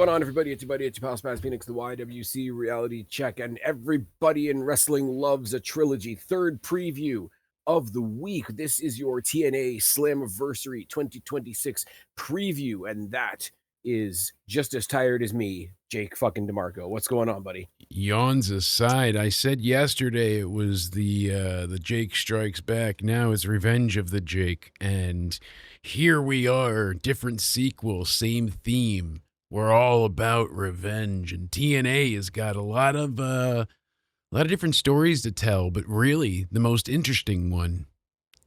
going on, everybody? It's your buddy, it's your pal Spaz Phoenix, the YWC Reality Check, and everybody in wrestling loves a trilogy. Third preview of the week. This is your TNA Slammiversary 2026 preview, and that is just as tired as me, Jake fucking DeMarco. What's going on, buddy? Yawns aside, I said yesterday it was the Jake Strikes Back. Now it's Revenge of the Jake, and here we are, different sequel, same theme. We're all about revenge, and TNA has got a lot of different stories to tell. But really, the most interesting one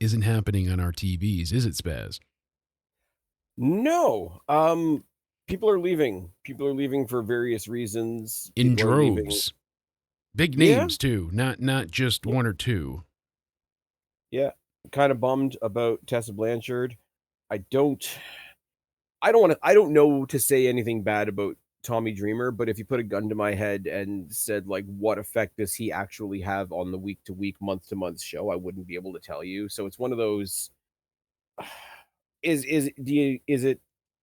isn't happening on our TVs, is it, Spaz? No. People are leaving. People are leaving for various reasons. In People are leaving. droves, big Yeah. names too, not just one or two. Yeah, kind of bummed about Tessa Blanchard. I don't know to say anything bad about Tommy Dreamer, but if you put a gun to my head and said, like, what effect does he actually have on the week to week, month to month show, I wouldn't be able to tell you. So it's one of those. Is it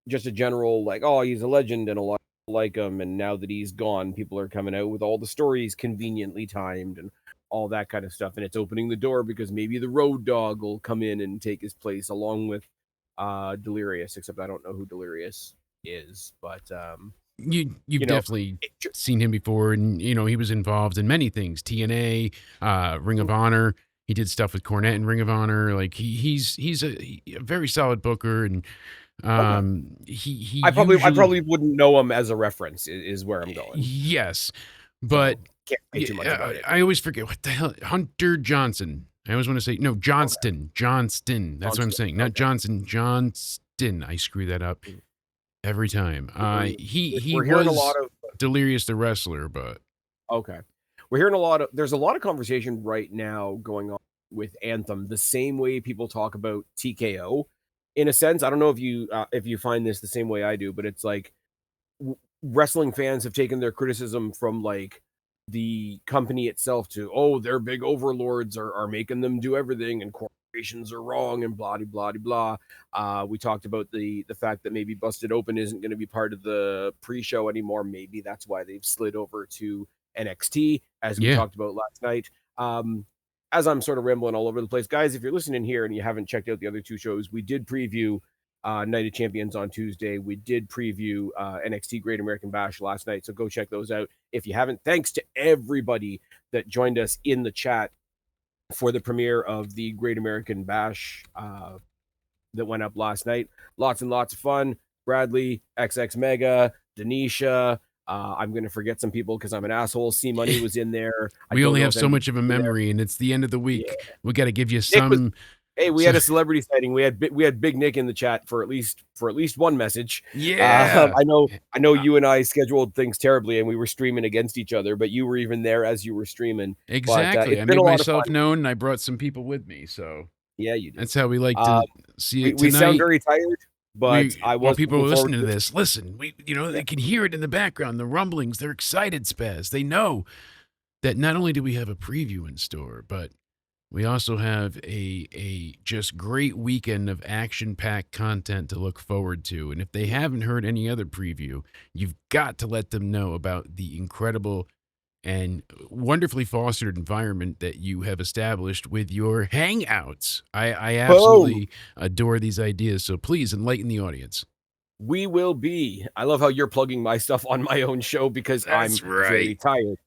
just a general, like, oh, he's a legend and a lot like him, and now that he's gone, people are coming out with all the stories conveniently timed and all that kind of stuff, and it's opening the door because maybe the Road Dogg will come in and take his place along with Delirious, except I don't know who Delirious is, but You've definitely seen him before, and he was involved in many things. TNA, Ring of Honor. He did stuff with Cornette and Ring of Honor. Like he's a very solid booker, and I probably wouldn't know him as a reference. Is where I'm going. Yes, but so, can't say too much about it. I always forget what the hell. Hunter Johnson. I always want to say no, Johnston. Okay. Johnston. That's what I'm saying. Not Johnson. Johnston. I screw that up every time. He we're hearing was a lot of Delirious the wrestler, but okay. We're hearing there's a lot of conversation right now going on with Anthem, the same way people talk about TKO. In a sense, I don't know if you find this the same way I do, but it's like wrestling fans have taken their criticism from like the company itself to, oh, their big overlords are making them do everything and corporations are wrong and blah blah blah blah. We talked about the fact that maybe Busted Open isn't going to be part of the pre-show anymore. Maybe that's why they've slid over to NXT, as we talked about last night. As I'm sort of rambling all over the place, guys, if you're listening here and you haven't checked out the other two shows, we did preview Night of Champions on Tuesday. We did preview NXT Great American Bash last night, so go check those out if you haven't. Thanks to everybody that joined us in the chat for the premiere of the Great American Bash that went up last night. Lots and lots of fun. Bradley, XX Mega, Denisha. I'm going to forget some people because I'm an asshole. C Money was in there. We only have so much of a memory, and it's the end of the week. Yeah. We got to give you some. We had a celebrity sighting. We had Big Nick in the chat for at least one message. Yeah, I know. You and I scheduled things terribly, and we were streaming against each other. But you were even there as you were streaming. Exactly. But, I made myself known, and I brought some people with me. So yeah, you did. That's how we like to see it tonight. We sound very tired. But while people are listening to this, listen, they can hear it in the background, the rumblings. They're excited, Spaz. They know that not only do we have a preview in store, but we also have a just great weekend of action-packed content to look forward to. And if they haven't heard any other preview, you've got to let them know about the incredible and wonderfully fostered environment that you have established with your hangouts. I absolutely adore these ideas. So please enlighten the audience. We will be. I love how you're plugging my stuff on my own show because I'm very tired.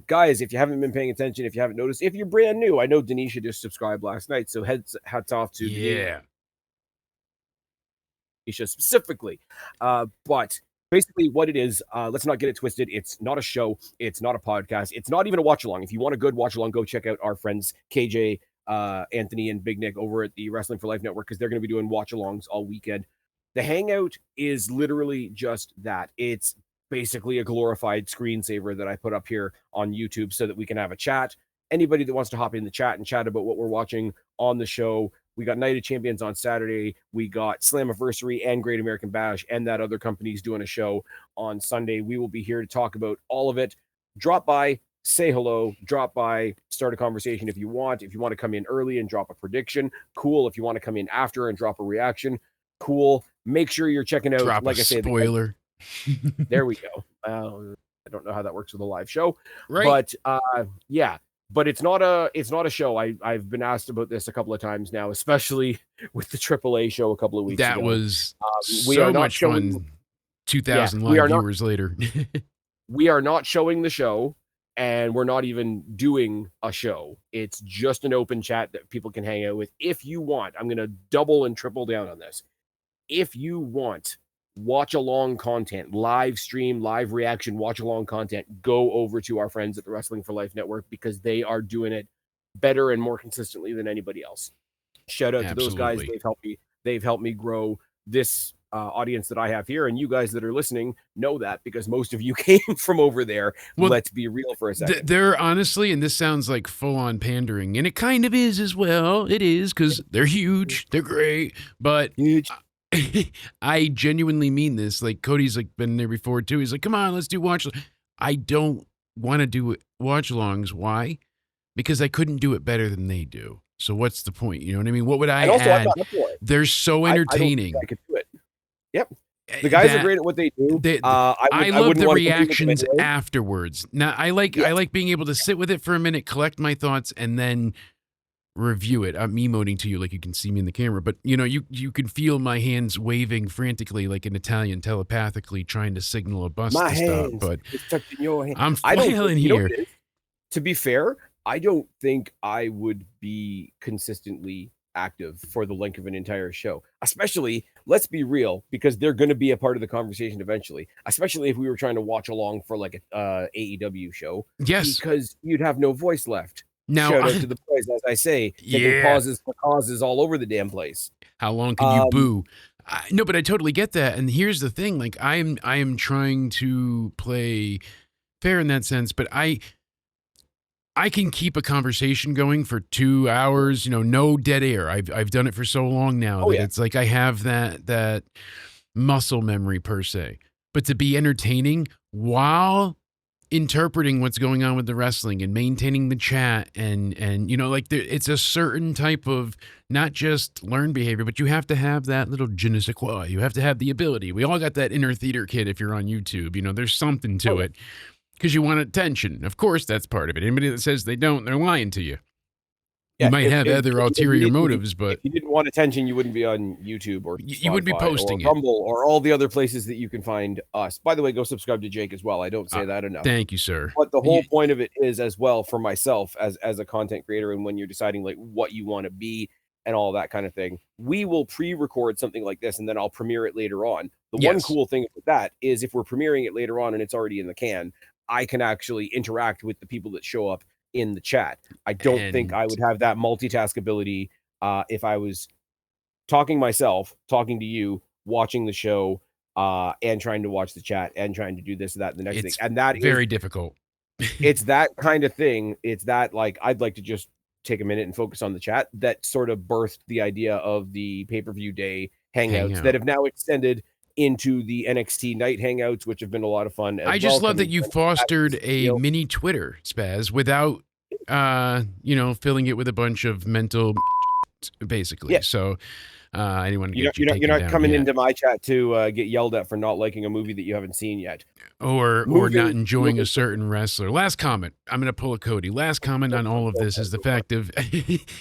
Guys, if you haven't been paying attention, if you haven't noticed, if you're brand new, I know Denisha just subscribed last night. So hats off to Denisha specifically. But basically what it is, let's not get it twisted. It's not a show. It's not a podcast. It's not even a watch along. If you want a good watch along, go check out our friends KJ, Anthony, and Big Nick over at the Wrestling for Life Network because they're going to be doing watch alongs all weekend. The Hangout is literally just that. It's basically a glorified screensaver that I put up here on YouTube so that we can have a chat. Anybody that wants to hop in the chat and chat about what we're watching on the show. We got Night of Champions on Saturday. We got Slammiversary and Great American Bash, and that other company's doing a show on Sunday. We will be here to talk about all of it. Drop by, say hello, drop by, start a conversation if you want. If you want to come in early and drop a prediction, cool. If you want to come in after and drop a reaction, cool. Make sure you're checking out, like I said, spoiler. There we go. I don't know how that works with a live show, Right. but yeah. But it's not a show. I've been asked about this a couple of times now, especially with the AAA show a couple of weeks That ago. was We are so not much showing. fun. Yeah, 2,000 live viewers later. we are not showing the show, and we're not even doing a show. It's just an open chat that people can hang out with if you want. I'm going to double and triple down on this. If you want watch along content, live stream, live reaction, watch along content, go over to our friends at the Wrestling for Life Network because they are doing it better and more consistently than anybody else. Shout out to those guys. Absolutely. They've helped me grow this audience that I have here. And you guys that are listening know that because most of you came from over there. Well, Let's be real for a second. they're honestly, and this sounds like full-on pandering, and it kind of is as well. It is, because they're huge, they're great, but Huge. I genuinely mean this. Like, Cody's like been there before too. He's like, come on, let's do watch. I don't want to do watch-alongs. Why? Because I couldn't do it better than they do. So what's the point? You know what I mean? What would I And also, I'm add? not up for it. They're so I don't think entertaining. I could do it. Yep. The guys are great at what they do. I love wouldn't the want to compete with them reactions anyway. afterwards. Now, I like being able to sit with it for a minute, collect my thoughts, and then review it. I'm emoting to you like you can see me in the camera, but you know, you can feel my hands waving frantically like an Italian telepathically trying to signal a bus My to hands, stop. But it's tucked in your hand. I'm I don't flailing think, you know here. what it is? To be fair, I don't think I would be consistently active for the length of an entire show. Especially, let's be real, because they're going to be a part of the conversation eventually. Especially if we were trying to watch along for like a AEW show, Yes. because you'd have no voice left. Now, Shout out to the boys, as I say, taking pauses for causes all over the damn place. how long can you boo? No, but I totally get that. And here's the thing: like, I am trying to play fair in that sense, but I can keep a conversation going for 2 hours, you know, no dead air. I've done it for so long now that it's like I have that muscle memory per se. But to be entertaining while interpreting what's going on with the wrestling and maintaining the chat and you know, like it's a certain type of not just learned behavior, but you have to have that little je ne sais quoi. You have to have the ability. We all got that inner theater kid if you're on YouTube. You know, there's something to it. Because you want attention. Of course, that's part of it. Anybody that says they don't, they're lying to you. You might have other ulterior motives, but if you didn't want attention, you wouldn't be on YouTube or you wouldn't be posting or Rumble or all the other places that you can find us. By the way, go subscribe to Jake as well. I don't say that enough. Thank you, sir. But the whole point of it is as well for myself as a content creator, and when you're deciding like what you want to be and all that kind of thing, we will pre-record something like this and then I'll premiere it later on. The one cool thing with that is if we're premiering it later on and it's already in the can, I can actually interact with the people that show up in the chat. I don't think I would have that multitask ability if I was talking myself, talking to you, watching the show, and trying to watch the chat and trying to do this, that, and the next thing. And that is very difficult. It's that kind of thing. It's that like I'd like to just take a minute and focus on the chat that sort of birthed the idea of the pay-per-view day hangouts that have now extended into the NXT night hangouts, which have been a lot of fun. I just love that you fostered a mini Twitter, Spaz, without, you know, filling it with a bunch of mental, basically. Yeah. So I didn't want to get you're not coming into my chat to get yelled at for not liking a movie that you haven't seen yet, or not enjoying a certain wrestler. Last comment. I'm going to pull a Cody. Last comment on all of this is the fact of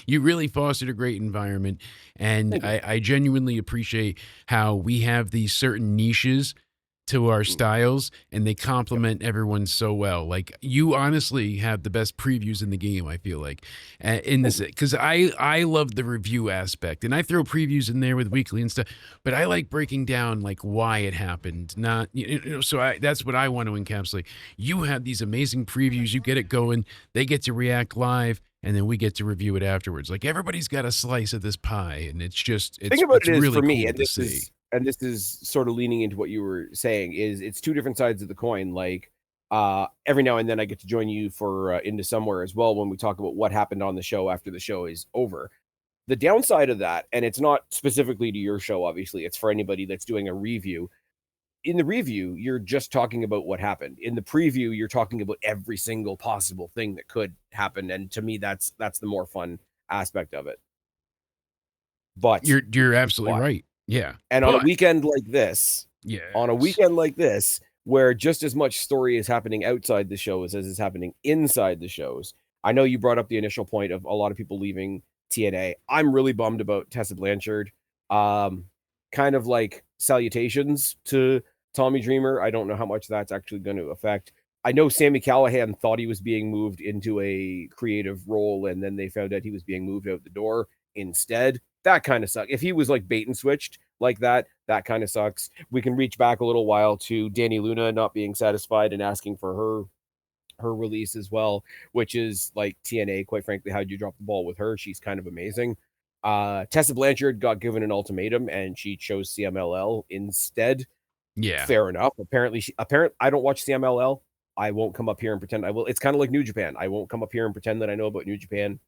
you really fostered a great environment, and I genuinely appreciate how we have these certain niches to our styles, and they complement everyone so well. Like, you honestly have the best previews in the game, I feel like, in this, because I love the review aspect, and I throw previews in there with weekly and stuff, but I like breaking down like why it happened, not, you know, so that's what I want to encapsulate. You have these amazing previews, you get it going, they get to react live, and then we get to review it afterwards. Like, everybody's got a slice of this pie, and it's just, it's really for me, cool and to see. And this is sort of leaning into what you were saying, is it's two different sides of the coin. Like every now and then I get to join you for Into Somewhere as well when we talk about what happened on the show after the show is over. The downside of that, and it's not specifically to your show, obviously, it's for anybody that's doing a review. In the review, you're just talking about what happened. In the preview, you're talking about every single possible thing that could happen. And to me, that's the more fun aspect of it. But you're absolutely right. Yeah. And on a weekend like this, On a Yes. weekend like this, where just as much story is happening outside the shows as is happening inside the shows. I know you brought up the initial point of a lot of people leaving TNA. I'm really bummed about Tessa Blanchard. Um, kind of like salutations to Tommy Dreamer. I don't know how much that's actually going to affect. I know Sammy Callahan thought he was being moved into a creative role, and then they found out he was being moved out the door instead. That kind of sucks. If he was like bait and switched like that, that kind of sucks. We can reach back a little while to Danny Luna not being satisfied and asking for her release as well, which is like TNA. Quite frankly, how'd you drop the ball with her? She's kind of amazing. Tessa Blanchard got given an ultimatum and she chose CMLL instead. Yeah. Fair enough. Apparently, I don't watch CMLL. I won't come up here and pretend I will. It's kind of like New Japan. I won't come up here and pretend that I know about New Japan.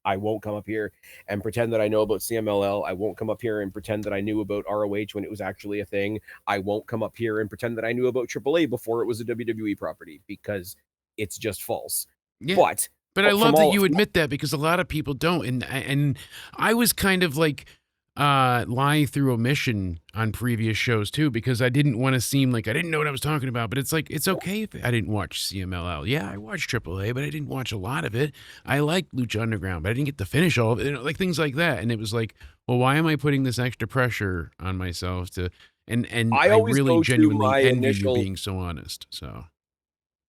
I won't come up here and pretend that I know about CMLL. I won't come up here and pretend that I knew about ROH when it was actually a thing. I won't come up here and pretend that I knew about AAA before it was a WWE property because it's just false. Yeah. But But I from love that all you from, admit that because a lot of people don't. And I was kind of like lying through omission on previous shows too because I didn't want to seem like I didn't know what I was talking about. But it's like it's okay if I didn't watch CMLL. Yeah, I watched AAA, but I didn't watch a lot of it. I liked Lucha Underground, but I didn't get to finish all of it. You know, like things like that. And it was like, well, why am I putting this extra pressure on myself to? And I I always really go to genuinely my envy you initial being so honest. So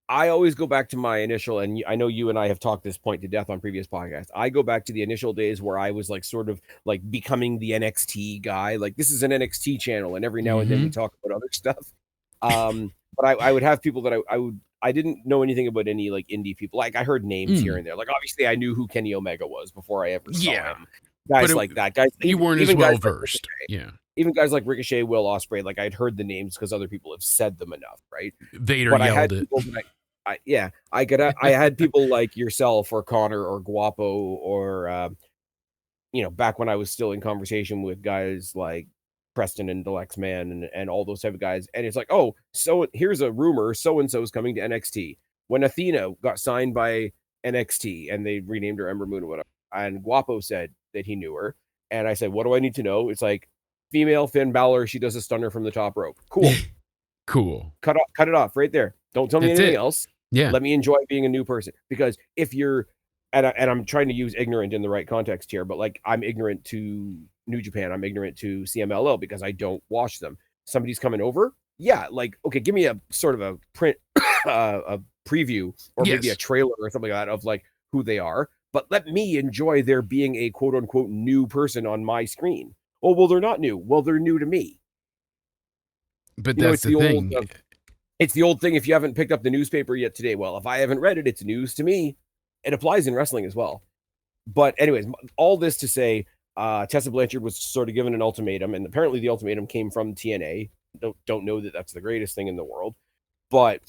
I always go back to my initial, and I know you and I have talked this point to death on previous podcasts. I go back to the initial days where I was like sort of like becoming the NXT guy. Like this is an NXT channel, and every now and then we talk about other stuff. But I would have people that I didn't know anything about any like indie people. Like I heard names here and there. Like obviously I knew who Kenny Omega was before I ever saw yeah. him. But Guys like that. Guys you weren't as even guys well like versed. Yeah. even guys like Ricochet, Will Ospreay, like I'd heard the names because other people have said them enough, right? Vader But I yelled had it. people that I had people like yourself or Connor or Guapo or back when I was still in conversation with guys like Preston and Deluxe Man and all those type of guys, and it's like, oh, so here's a rumor, so and so is coming to NXT. When Athena got signed by NXT and they renamed her Ember Moon or whatever, and Guapo said that he knew her, and I said, what do I need to know? It's like female Finn Balor, she does a stunner from the top rope. Cool. Cool. Cut it off right there. Don't tell me That's anything it. else. Yeah. Let me enjoy being a new person. Because if you're, and I'm trying to use ignorant in the right context here, but like I'm ignorant to New Japan, I'm ignorant to CMLL because I don't watch them. Somebody's coming over, yeah, like okay, give me a sort of a print, a preview, or maybe a Yes. trailer or something like that of like who they are. But let me enjoy there being a quote unquote new person on my screen. Oh well, they're not new. Well, they're new to me. But You know, that's the thing. it's the old thing if you haven't picked up the newspaper yet today. Well, if I haven't read it, it's news to me. It applies in wrestling as well. But anyways, all this to say, Tessa Blanchard was sort of given an ultimatum, and apparently the ultimatum came from TNA. Don't know that that's the greatest thing in the world, but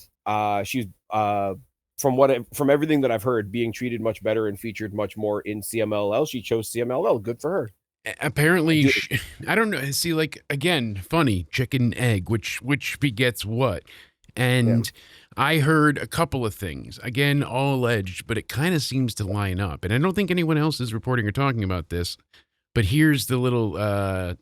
she's from everything that I've heard, being treated much better and featured much more in CMLL. She chose CMLL. Good for her. Apparently, I don't know. See, like again, funny chicken egg, which begets what? And I heard a couple of things. Again, all alleged, but it kind of seems to line up. And I don't think anyone else is reporting or talking about this. But here's the little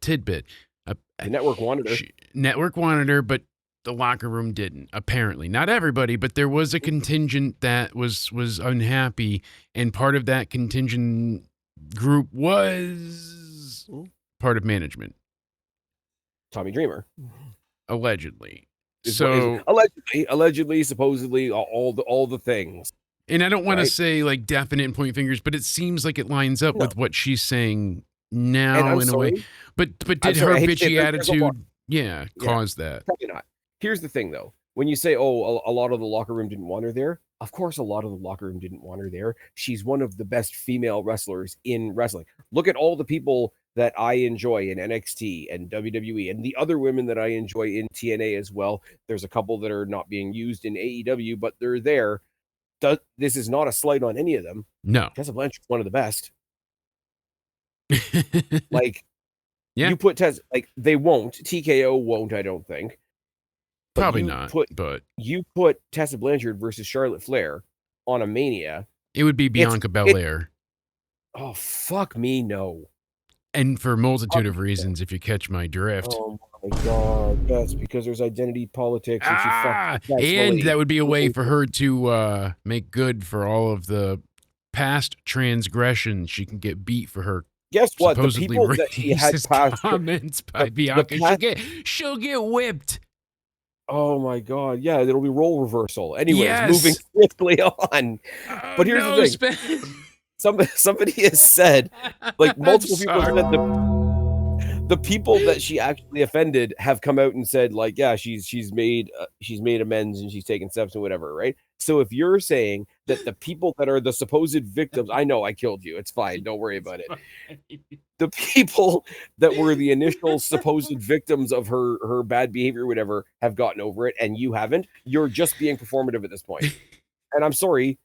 tidbit. The network wanted her. Network wanted her, but the locker room didn't. Apparently, not everybody, but there was a contingent that was unhappy, and part of that contingent group was part of management. Tommy Dreamer, allegedly. Allegedly, supposedly, all the things. And I don't want to say like definite and point fingers, but it seems like it lines up with what she's saying now in a way. But did her bitchy attitude, cause that? Probably not. Here's the thing, though. When you say, oh, a lot of the locker room didn't want her there, of course, a lot of the locker room didn't want her there. She's one of the best female wrestlers in wrestling. Look at all the people that I enjoy in NXT and WWE and the other women that I enjoy in TNA as well. There's a couple that are not being used in AEW, but they're there. This is not a slight on any of them. No. Tessa Blanchard's one of the best. Like, you put Tessa, like, they won't. TKO won't, I don't think. But probably not. But you put Tessa Blanchard versus Charlotte Flair on a Mania. It would be Bianca Belair. Oh, fuck me, no. And for a multitude of reasons, if you catch my drift. Oh my god, yes, because there's identity politics and she fucked And successfully. that would be a way for her to make good for all of the past transgressions. She can get beat for her Guess what? The supposedly people that she had racist passed comments by the Bianca. past She'll get whipped. oh my god, yeah, it'll be role reversal. Anyways, moving Yes. swiftly on. Oh But here's the no, thing. Somebody has said, like, I'm multiple people have sorry. said the people that she actually offended have come out and said, like, yeah, she's made amends and she's taken steps and whatever, right? So if you're saying that the people that are the supposed victims, I know I killed you. It's fine. Don't worry about it. The people that were the initial supposed victims of her bad behavior, or whatever, have gotten over it, and you haven't. You're just being performative at this point. And I'm sorry.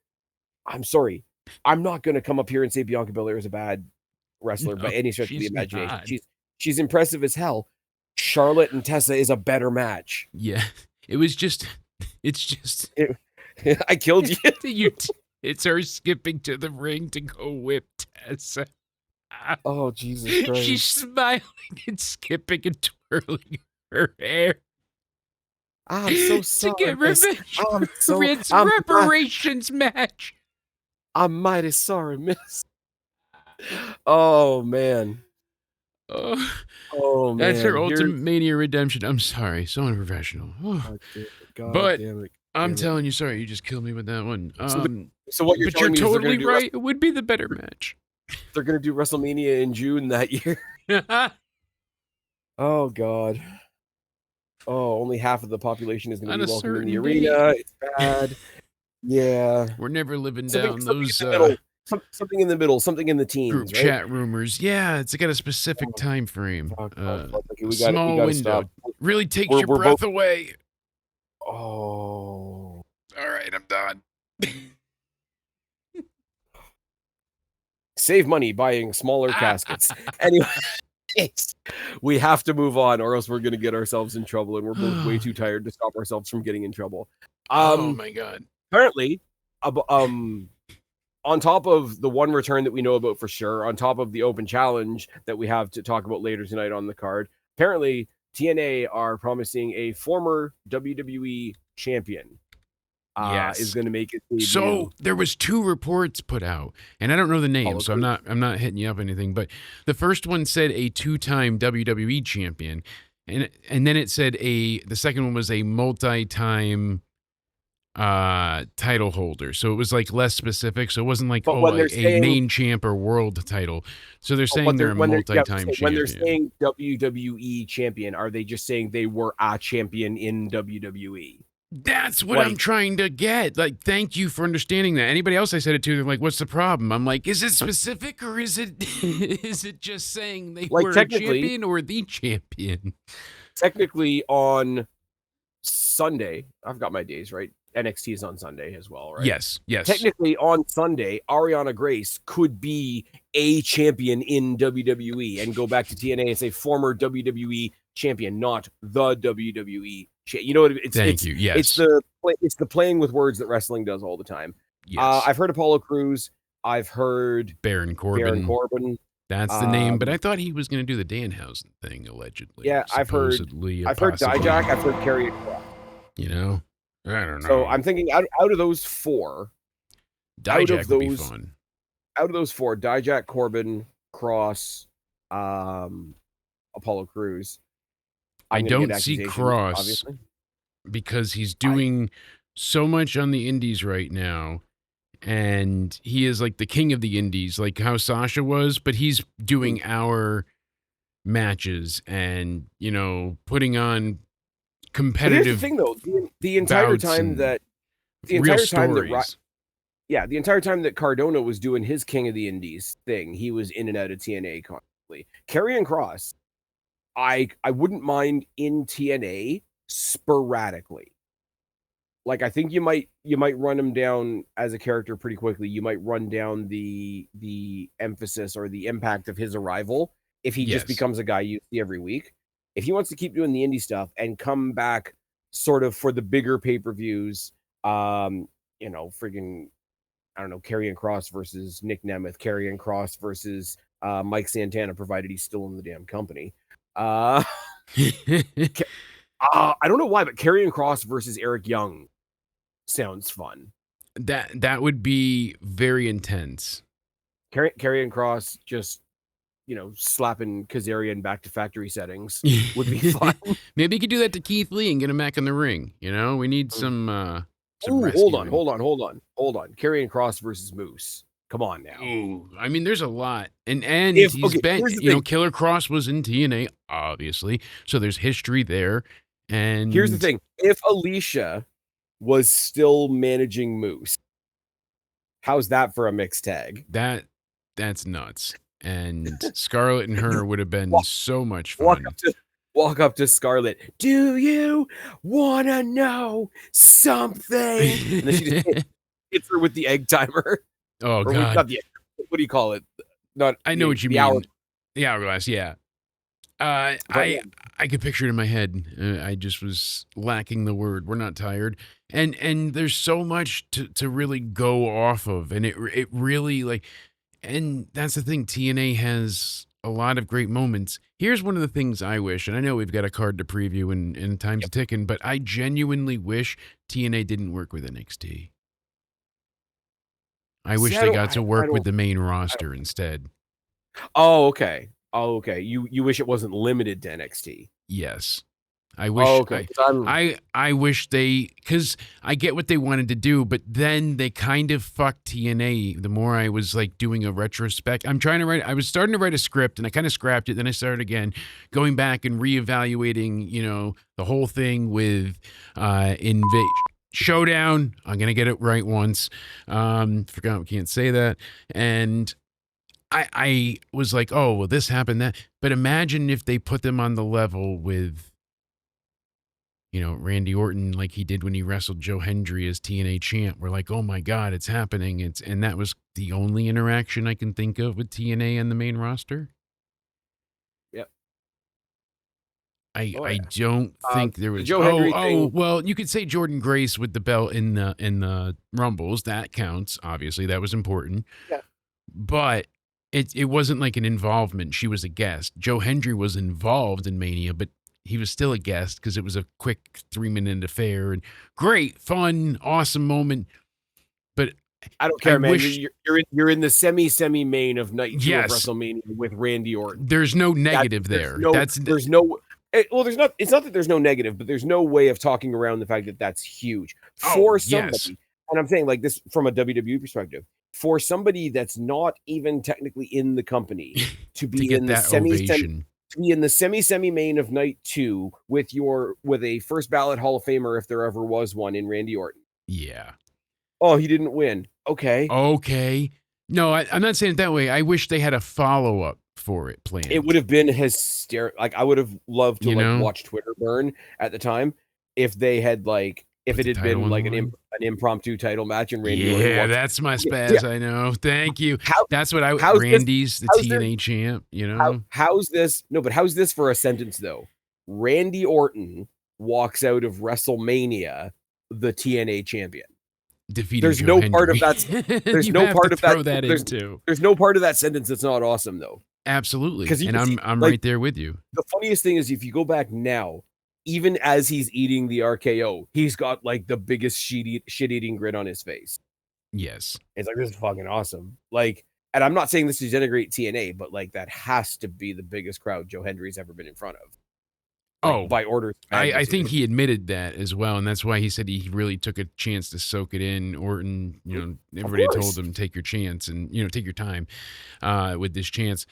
I'm not going to come up here and say Bianca Belair is a bad wrestler by No, any stretch of the she's imagination. not. She's impressive as hell. Charlotte and Tessa is a better match. Yeah, it's just I killed you. It's her skipping to the ring to go whip Tessa. Oh, Jesus Christ. She's smiling and skipping and twirling her hair. I'm so sorry. To get revenge. It's I'm reparations match. I'm mighty sorry, miss. Oh, man. Oh, man. That's her ultimate mania redemption. I'm sorry. So unprofessional. God damn it. I'm telling you, sorry, you just killed me with that one. So what you're but telling you're me totally right. It would be the better match. They're going to do WrestleMania in June that year. Oh, God. Oh, only half of the population is going to be welcome in the arena. It's bad. Yeah. We're never living down those something in the middle, something in the teens, group chat rumors. Yeah, it's got a specific time frame. Small window. Stop. Really takes your breath away. Oh. All right, I'm done. Save money buying smaller caskets. Anyway, we have to move on, or else we're going to get ourselves in trouble, and we're both way too tired to stop ourselves from getting in trouble. Oh my god! Apparently, on top of the one return that we know about for sure, on top of the open challenge that we have to talk about later tonight on the card, apparently TNA are promising a former WWE champion. Is going to make it debut. So there was 2 reports put out, and I don't know the names, so I'm not hitting you up anything. But the first one said a 2-time WWE champion, and then it said the second one was a multi-time title holder. So it was like less specific. So it wasn't like a main champ or world title. So they're saying they're a multi-time champion. When they're saying WWE champion, are they just saying they were a champion in WWE? That's what I'm trying to get. Like, thank you for understanding that. Anybody else I said it to, they're like, what's the problem? I'm like, is it specific or is it just saying they were a champion or the champion? Technically on Sunday, I've got my days right. NXT is on Sunday as well, right? Yes. Technically on Sunday, Ariana Grace could be a champion in WWE and go back to TNA and say former WWE champion, not the WWE. You know what? Thank you. Yes, it's the playing with words that wrestling does all the time. Yes. I've heard Apollo Crews. I've heard Baron Corbin. That's the name, but I thought he was going to do the Danhausen thing allegedly. Yeah, I've heard Dijak. I've heard Karrion Kross. You know, I don't know. So I'm thinking out of those 4, Dijak would be fun. Out of those 4, Dijak, Corbin, Cross, Apollo Crews. I don't see Cross, obviously, because he's doing so much on the indies right now, and he is like the king of the indies, like how Sasha was, but he's doing our matches and, you know, putting on competitive. But here's the thing, though, the entire time that Cardona was doing his king of the indies thing, he was in and out of TNA constantly. Karrion Kross, I wouldn't mind in TNA sporadically. Like, I think you might run him down as a character pretty quickly. You might run down the emphasis or the impact of his arrival if he just becomes a guy you see every week. If he wants to keep doing the indie stuff and come back sort of for the bigger pay-per-views, friggin', I don't know, Karrion Kross versus Nick Nemeth, Karrion Kross versus Mike Santana, provided he's still in the damn company. I don't know why, but Karrion Kross versus Eric Young sounds fun. That would be very intense. Karrion Kross just, slapping Kazarian back to factory settings would be fun. Maybe you could do that to Keith Lee and get him back in the ring. We need some Ooh, rescuing. hold on. Karrion Kross versus Moose. Come on now. Ooh, I mean, there's a lot, and If he's okay, been, here's the thing. Killer Cross was in TNA, obviously, so there's history there. Here's the And thing. If Alicia was still managing Moose, how's that for a mixed tag? that's nuts. And Scarlett and her would have been Walk, so much walk fun. up to walk up to Scarlett. Do you wanna know something? And then she just hits her with the egg timer. Oh Or God, not the what do you call it? Not I know what you the hour. mean. The hourglass, yeah. But yeah, I could picture it in my head. I just was lacking the word. We're not tired, and there's so much to really go off of, and it really like, and that's the thing. TNA has a lot of great moments. Here's one of the things I wish, and I know we've got a card to preview and time's a yep. ticking, but I genuinely wish TNA didn't work with NXT. I See, wish I they don't got to I work with don't the main I don't roster instead. Oh, okay. Oh, okay. You wish it wasn't limited to NXT. Yes. I Oh, wish okay. 'Cause I'm I wish they, cuz I get what they wanted to do, but then they kind of fucked TNA. The more I was like doing a retrospect, I was starting to write a script and I kind of scrapped it, then I started again, going back and reevaluating, the whole thing with Showdown. I'm going to get it right once. Forgot we can't say that. And I was like, oh, well, this happened, that. But imagine if they put them on the level with, Randy Orton, like he did when he wrestled Joe Hendry as TNA champ. We're like, oh my God, it's happening. And that was the only interaction I can think of with TNA and the main roster. Yep. I Oh I yeah. don't think there The was. Joe Oh, Hendry oh, thing. well, you could say Jordan Grace with the belt in the Rumbles. That counts. Obviously, that was important. Yeah. But it wasn't like an involvement. She was a guest. Joe Hendry was involved in Mania, but he was still a guest because it was a quick 3-minute affair and great, fun, awesome moment. But I don't I care, man. wish, You're in the semi main of night 2 of yes, WrestleMania with Randy Orton. there's no That negative there's there. no That's there's no well, there's not. It's not that there's no negative, but there's no way of talking around the fact that that's huge oh for yes, somebody. And I'm saying like this from a WWE perspective, for somebody that's not even technically in the company to to be get in the that ovation. semi main of night 2 with a first ballot Hall of Famer if there ever was one in Randy Orton. Yeah. Oh, he didn't win. Okay. Okay. No, I'm not saying it that way. I wish they had a follow up for it It would planned. have been hysterical. Like I would have loved to You like know, watch Twitter burn at the time if they had like if put it the had title been on the like line. an impromptu title match and Randy Orton Yeah, walks. that's my Yeah, spaz. I know. Thank you. how That's what how's this? Randy's the How's there? TNA champ. You know, How's this? No, but how's this for a sentence though? Randy Orton walks out of WrestleMania the TNA champion. defeating There's Joe no part of Hendry. that. There's You no have to part of that. throw that in too. There's no part of that sentence that's not awesome though, Absolutely, because you and can see I'm like right there with you. the funniest thing is if you go back now, even as he's eating the RKO, he's got like the biggest shit eating grin on his face. Yes. It's like this is fucking awesome. Like, and I'm not saying this to denigrate TNA, but like that has to be the biggest crowd Joe Hendry's ever been in front of, like Oh, by orders of I think magnitude. he admitted that as well, and that's why he said he really took a chance to soak it in. Orton, Of everybody told course, him take your chance and take your time with this chance.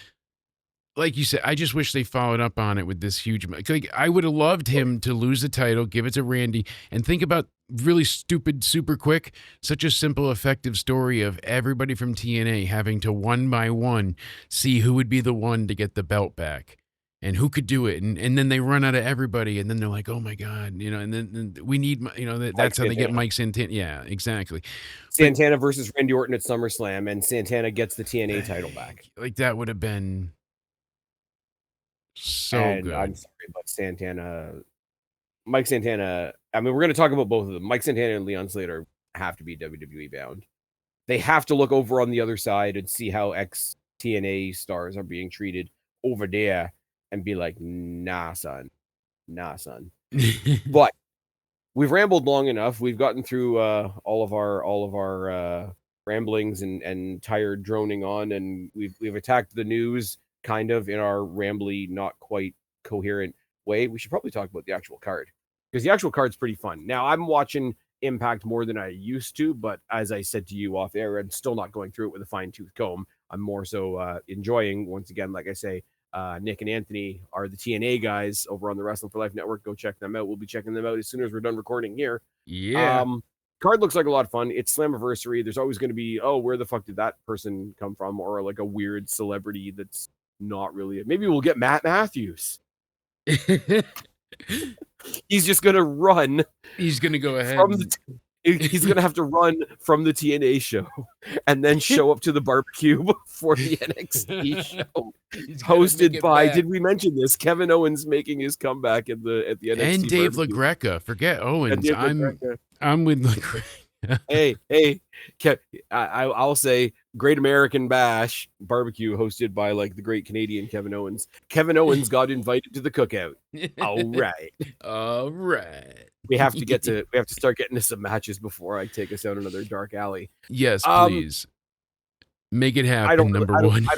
Like you said, I just wish they followed up on it with this huge. Like I would have loved him to lose the title, give it to Randy, and think about really stupid, super quick, such a simple, effective story of everybody from TNA having to one by one see who would be the one to get the belt back. And who could do it? And then they run out of everybody, and then they're like, "Oh my god!" And then we need, Mike that's how they get Santana. Mike Santana. Yeah, exactly. But Santana versus Randy Orton at SummerSlam, and Santana gets the TNA title back. like that would have been so And I'm good. sorry, but Mike Santana. I mean, we're going to talk about both of them. Mike Santana and Leon Slater have to be WWE bound. They have to look over on the other side and see how ex TNA stars are being treated over there and be like, nah, son. Nah, son. But we've rambled long enough. We've gotten through all of our ramblings and tired droning on, and we've attacked the news kind of in our rambly, not quite coherent way. We should probably talk about the actual card, because the actual card's pretty fun. Now, I'm watching Impact more than I used to, but as I said to you off air, I'm still not going through it with a fine-tooth comb. I'm more so enjoying, once again, like I say, Nick and Anthony are the TNA guys over on the Wrestling for Life Network. Go check them out. We'll be checking them out as soon as we're done recording here. Yeah. Card looks like a lot of fun. It's Slammiversary. There's always going to be, oh, where the fuck did that person come from? Or like a weird celebrity that's not really. Maybe we'll get Matt Matthews. He's just going to run. He's going to go ahead. He's going to have to run from the TNA show and then show up to the barbecue for the NXT show. Hosted by, did we mention this? Kevin Owens making his comeback at the NXT and Dave barbecue. LaGreca. Forget Owens. I'm with LaGreca. hey, I'll say Great American Bash barbecue hosted by like the great Canadian Kevin Owens. Kevin Owens got invited to the cookout. All right. We have to start getting to some matches before I take us out another dark alley. Yes, please. Make it happen, number one. I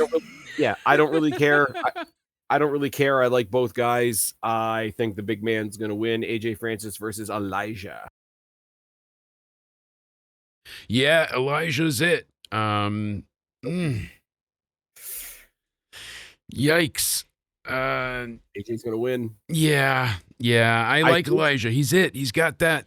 don't really care. I don't really care. I like both guys. I think the big man's going to win. AJ Francis versus Elijah. Yeah, Elijah's it. Yikes. AJ's gonna win. Yeah. I like Elijah. He's it. He's got that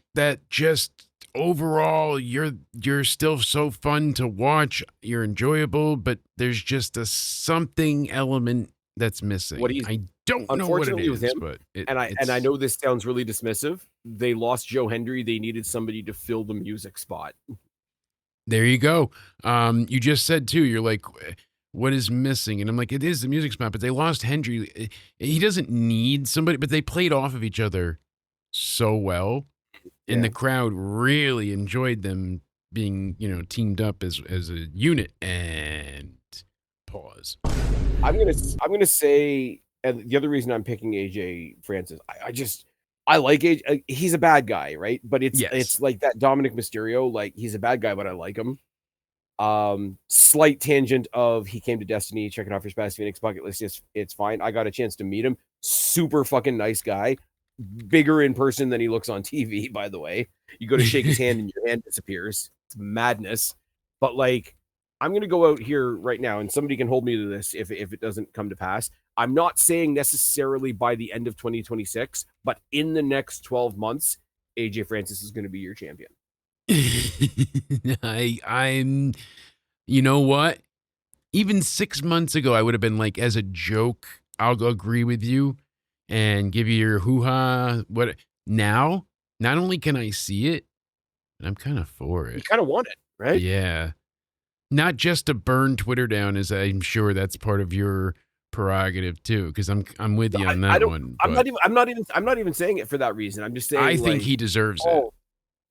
just overall, you're still so fun to watch. You're enjoyable, but there's just a something element that's missing. I don't know what it is, with him, but I know this sounds really dismissive. They lost Joe Hendry. They needed somebody to fill the music spot. There you go. You just said too, you're like, what is missing? And I'm like, it is the music spot, but they lost Hendry. He doesn't need somebody, but they played off of each other so well. And the crowd really enjoyed them being, teamed up as a unit. And pause. I'm gonna say, and the other reason I'm picking AJ Francis, I like AJ. He's a bad guy, right? But it's like that Dominic Mysterio. Like, he's a bad guy, but I like him. Slight tangent of he came to Destiny, checking off your Spaz Phoenix bucket list. It's fine. I got a chance to meet him. Super fucking nice guy. Bigger in person than he looks on TV, by the way. You go to shake his hand and your hand disappears. It's madness. But like, I'm going to go out here right now, and somebody can hold me to this if it doesn't come to pass. I'm not saying necessarily by the end of 2026, but in the next 12 months, AJ Francis is going to be your champion. I'm, you know what? Even 6 months ago, I would have been like, as a joke, I'll agree with you and give you your hoo-ha. What now? Not only can I see it, but I'm kind of for it. You kind of want it, right? Yeah. Not just to burn Twitter down, as I'm sure that's part of your prerogative too, because I'm with you on that one. I'm not even saying it for that reason. I'm just saying I think he deserves it.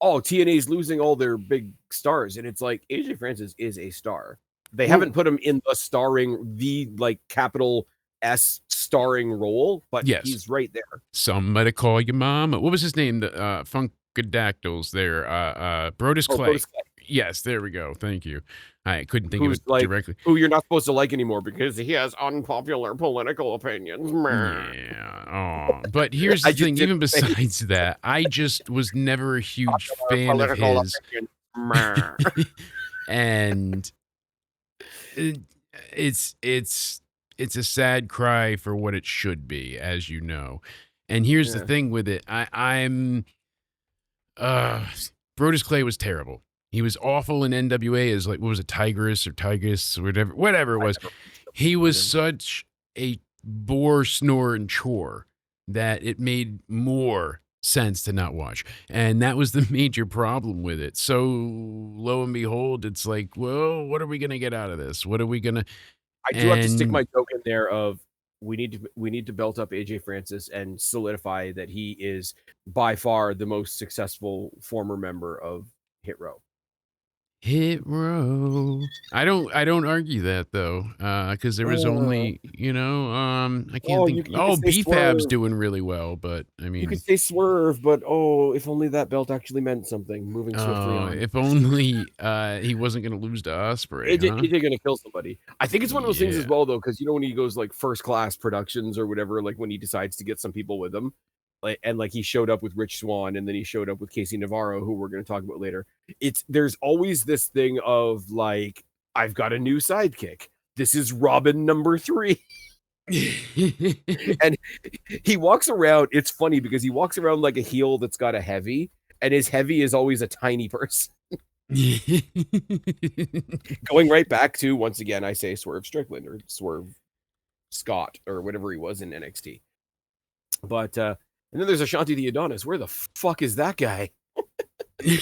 Oh, TNA's losing all their big stars, and it's like AJ Francis is a star. They haven't put him in the like capital S starring role, but he's right there. Somebody call your mom. What was his name? The Funkadactyls there. Brodus Clay. Brodus Clay. Yes, there we go. Thank you. I couldn't think of it directly. Who you're not supposed to like anymore because he has unpopular political opinions. Yeah. But here's the thing. Even besides that, I just was never a huge fan of his. And it's a sad cry for what it should be, as you know. And here's the thing with it. I'm Brodus Clay was terrible. He was awful in NWA as like, what was it, Tigress or whatever it was. He was such a bore, snore, and chore that it made more sense to not watch. And that was the major problem with it. So lo and behold, it's like, well, what are we going to get out of this? What are we going to... I do have to stick my joke in there of we need to belt up AJ Francis and solidify that he is by far the most successful former member of Hit Row. Hit row. I don't argue that though, because there was Uh, only, I can't oh, think. you could Oh, say BFAB's Swerve. doing really well, but I You could mean, say Swerve, but oh, if only that belt actually meant something. Moving swiftly on. if only he wasn't gonna lose to Osprey, huh? AJ gonna kill somebody. I think it's one of those things as Yeah. well, though, because when he goes like first class productions or whatever, like when he decides to get some people with him, like he showed up with Rich Swann and then he showed up with Casey Navarro, who we're going to talk about later. There's always this thing of like, I've got a new sidekick. This is Robin number 3. And he walks around. It's funny because he walks around like a heel that's got a heavy, and his heavy is always a tiny person. Going right back to, once again, I say Swerve Strickland or Swerve Scott or whatever he was in NXT. But and then there's Ashanti the Adonis. Where the fuck is that guy? Where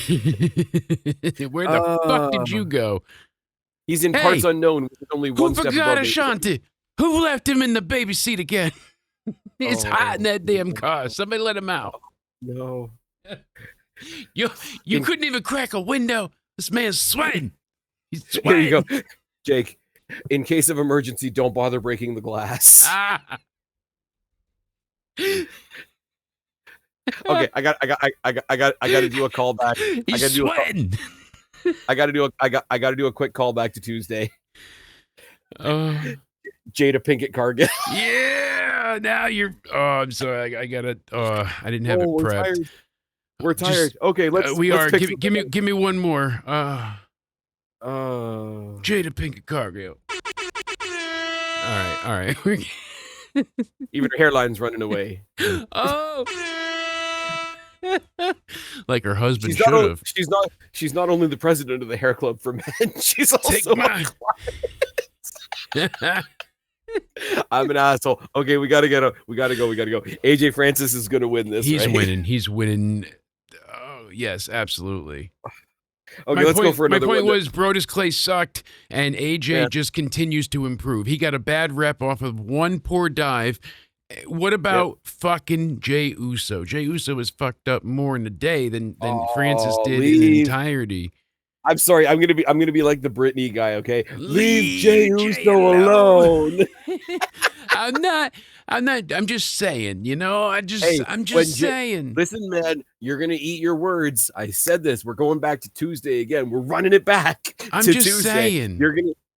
the fuck did you go? He's in Hey, parts unknown, with only who one step forgot above Ashanti? Who left him in the baby seat again? It's hot in that damn car. Somebody let him out. No. You couldn't even crack a window. This man's sweating. He's sweating. Here you go, Jake. In case of emergency, don't bother breaking the glass. Okay, I got to do a callback. He's sweating. I got to do a quick callback to Tuesday. Jada Pinkett Cargill. Yeah, now you're. Oh, I'm sorry. I gotta. I didn't have it prepped. We're tired. Okay, let's. We let's are. Give me one more. Jada Pinkett Cargill. All right. Even her hairline's running away. Oh. Like her husband should have. She's not only the president of the hair club for men, she's also a client. I'm an asshole. Okay, we gotta go. AJ Francis is gonna win this. He's right? winning. He's winning. Oh yes, absolutely. Okay, let's go for another one. My point was Brodus Clay sucked, and AJ just continues to improve. He got a bad rep off of one poor dive. What about fucking Jey Uso? Jey Uso is fucked up more in a day than Francis did in entirety. I'm sorry. I'm gonna be like the Britney guy. Okay, leave Jey Uso alone. I'm just saying. I'm just saying. Listen, man, you're gonna eat your words. I said this. We're going back to Tuesday again. We're running it back. I'm to just Tuesday. saying.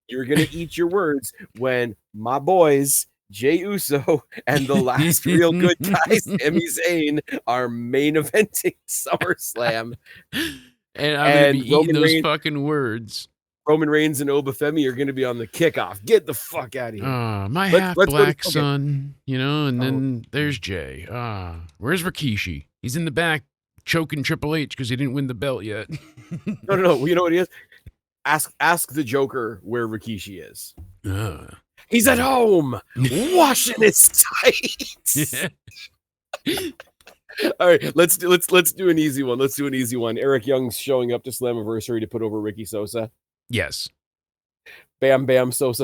You're gonna eat your words when my boys Jey Uso and the last real good guy, Sami Zayn, are main eventing SummerSlam. And I'm going to be eating those fucking words. Roman Reigns and Obafemi are going to be on the kickoff. Get the fuck out of here. My half-black son, and then there's Jay. Where's Rikishi? He's in the back choking Triple H because he didn't win the belt yet. No. You know what he is? Ask the Joker where Rikishi is. He's at home washing his tights. All right, let's do an easy one. Eric Young's showing up to Slammiversary to put over Ricky Sosa. Yes. Bam Bam Sosa.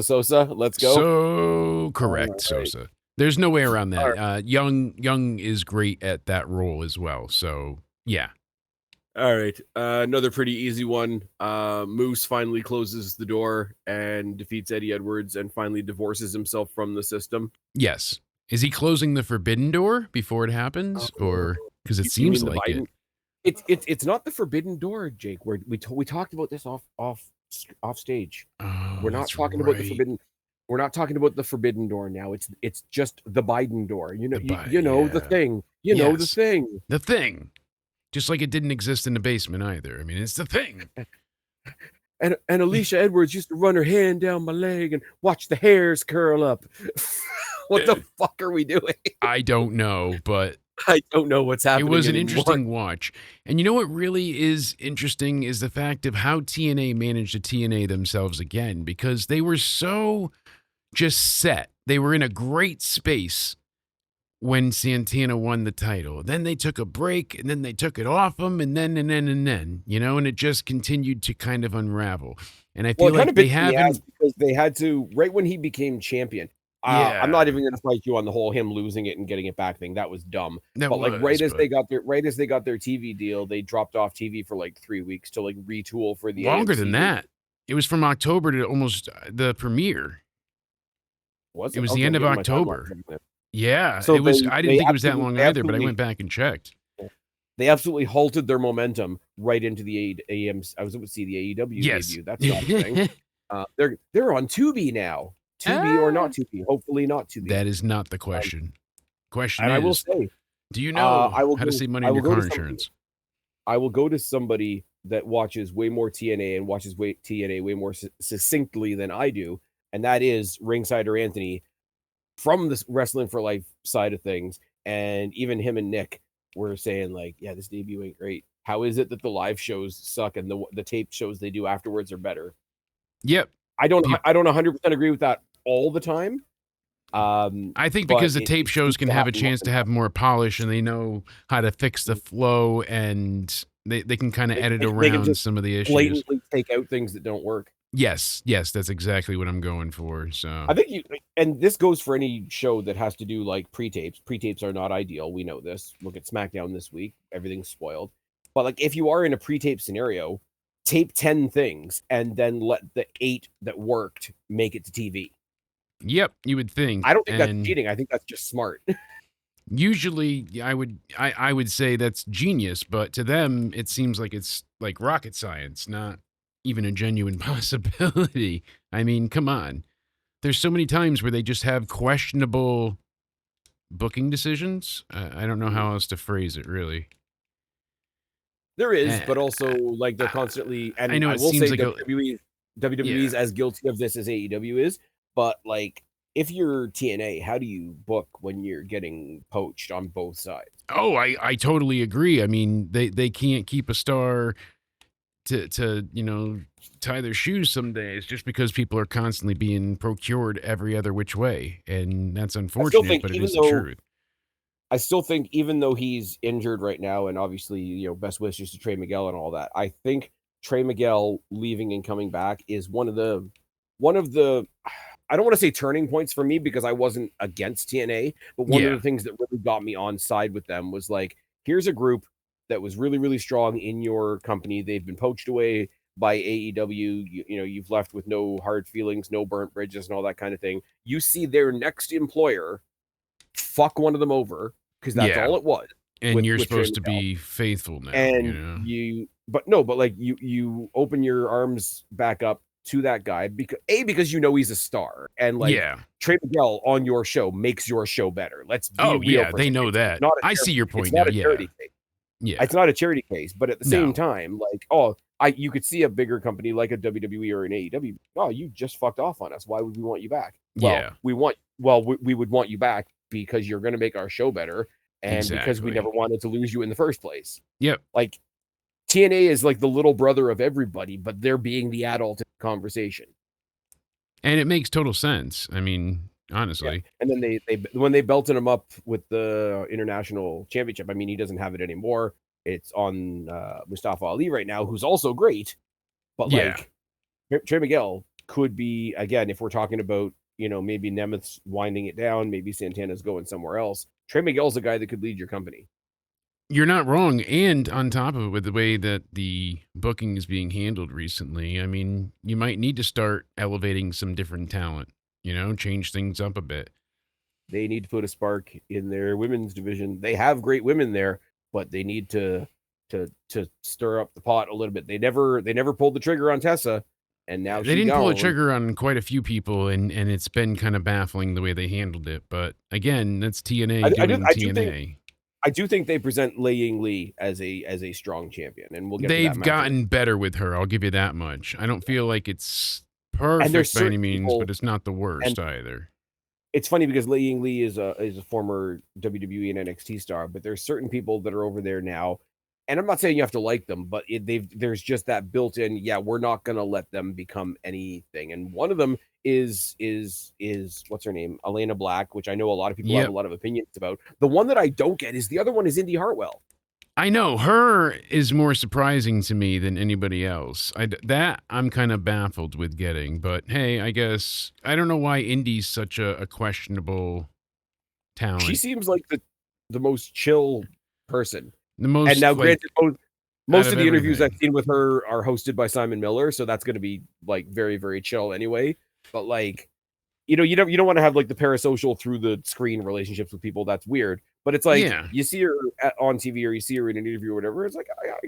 Let's go. So correct, right. Sosa. There's no way around that. Right. Young is great at that role as well. So yeah. All right. Another pretty easy one. Moose finally closes the door and defeats Eddie Edwards and finally divorces himself from the system. Yes. Is he closing the forbidden door before it happens, or because it seems like it? It's not the forbidden door, Jake. We talked about this off stage. Oh, we're not talking about the forbidden. We're not talking about the forbidden door now. It's just the Biden door. The thing. Know the thing. The thing. Just like it didn't exist in the basement either. I mean, it's the thing. And Alicia Edwards used to run her hand down my leg and watch the hairs curl up. What the fuck are we doing? I don't know, but I don't know what's happening. It was an interesting watch. And you know what really is interesting is the fact of how TNA managed to TNA themselves again, because they were so just set. They were in a great space when Santana won the title. Then they took a break, and then they took it off them, and then, and it just continued to kind of unravel. And I feel like they haven't, because they had to, right when he became champion, I'm not Yeah, even gonna fight you on the whole him losing it and getting it back thing. That was dumb. that But like was, but right as they got their TV deal, they dropped off TV for like 3 weeks to like retool for the longer than AMC release. that. It was from October to almost the premiere. Was It it? was the Okay, end I'm of getting my timeline October. wrong then. Yeah, So it was I didn't think it was that long they either, but I absolutely went back and checked. they absolutely halted their momentum right into the AMC. I was able to see the AEW Yes. debut. That's not a thing. They're on Tubi now. Tubi or Ah, not Tubi? Hopefully not Tubi. that is not the Um, question. Question and I will is, say, do you know how to save money I on will your go to car somebody insurance? I will go to somebody that watches way more TNA and watches TNA way more succinctly than I do, and that is Ringsider Anthony from the Wrestling for Life side of things. And even him and Nick were saying like, "Yeah, this debut ain't great. How is it that the live shows suck and the tape shows they do afterwards are better?" Yep. Peop I don't 100% agree with that all the time. I think But because the tape it shows seems can to have a happen more chance than to have more polish and they know how to fix the not. flow and they can kinda edit They can around just some of the issues. blatantly take out things that don't work. Yes, yes, that's exactly what I'm going for, so I think and this goes for any show that has to do like pre-tapes. Pre-tapes are not ideal. We know this. Look at SmackDown this week. Everything's spoiled. But like if you are in a pre-tape scenario, tape 10 things and then let the 8 that worked make it to TV. Yep, you would I think, don't think that's and cheating. I think that's just smart. usually, I would say that's genius, but to them, it seems like it's like rocket science, not even a genuine possibility. I mean, come on. There's so many times where they just have questionable booking decisions. I don't know how else to phrase it, really. There is, Eh, but also like they're I constantly I and know I it will seems say like a WWE yeah. is as guilty of this as AEW is, but like if you're TNA, how do you book when you're getting poached on both sides? Oh, I totally agree. I mean, they can't keep a star to, tie their shoes some days just because people are constantly being procured every other which way, and that's I still unfortunate, think but it even is the though truth. he's injured right now, and obviously, best wishes to Trey Miguel and all that. I think Trey Miguel leaving and coming back is one of the I don't want to say turning points for me because I wasn't against TNA, but one of Yeah. the things that really got me on side with them was like, here's a group that was really, really strong in your company. They've been poached away by AEW. You've left with no hard feelings, no burnt bridges, and all that kind of thing. You see their next employer fuck one of them over because that's Yeah, all it was and you're with Trey supposed to Miguel. be faithful now, you And know? but like you open your arms back up to that guy because you know he's a star and like Yeah. Trey Miguel on your show makes your show better. Let's be Oh, real yeah, for a they second. know that. I see your It's point now, not a yeah. charity case. Yeah. It's not a charity case, but at the same No. time, like, you could see a bigger company like a WWE or an AEW. Oh, you just fucked off on us. Why would we want you back? Yeah, We would want you back because you're going to make our show better, and because we never exactly. wanted to lose you in the first place. Yep, Like TNA is like the little brother of everybody, but they're being the adult in the conversation. and it makes total sense. I mean, Yeah, honestly. and then they when they belted him up with the international championship. I mean, he doesn't have it anymore. It's on Mustafa Ali right now, who's also great. But Yeah. like Trey Miguel could be again, if we're talking about maybe Nemeth's winding it down, maybe Santana's going somewhere else. Trey Miguel's a guy that could lead your company. You're not wrong, and on top of it, with the way that the booking is being handled recently, I mean, you might need to start elevating some different talent, change things up a bit. They need to put a spark in their women's division. They have great women there, but they need to stir up the pot a little bit. They never pulled the trigger on Tessa, and now They she didn't pull a gone. trigger on quite a few people, and it's been kind of baffling the way they handled it. But again, that's TNA doing TNA. I do think they present Lei Ying Lee as a strong champion, and we'll get to that They've match. gotten better with her. I'll give you that much. I don't feel like it's And there's perfect by any certain means, people, but it's not the and worst either. it's funny because Lei Ying Lee is a former WWE and NXT star, but there's certain people that are over there now, and I'm not saying you have to like them, but there's just that built-in. Yeah, we're not gonna let them become anything, and one of them is what's her name, Elena Black, which I know a lot of people have a Yep. lot of opinions about. The one that I don't get is the other one is Indy Hartwell. I know her is more surprising to me than anybody else. That I'm kind of baffled with getting, but hey, I guess I don't know why Indy's such a questionable She talent. seems like the most chill person. The And most now, like granted, out most of of the interviews I've everything. seen with her are hosted by Simon Miller, so that's going to be like very, very chill anyway. But like, you don't want to have like the parasocial through the screen relationships with people. That's weird. But it's like Yeah, you see her on TV or you see her in an interview or whatever. It's like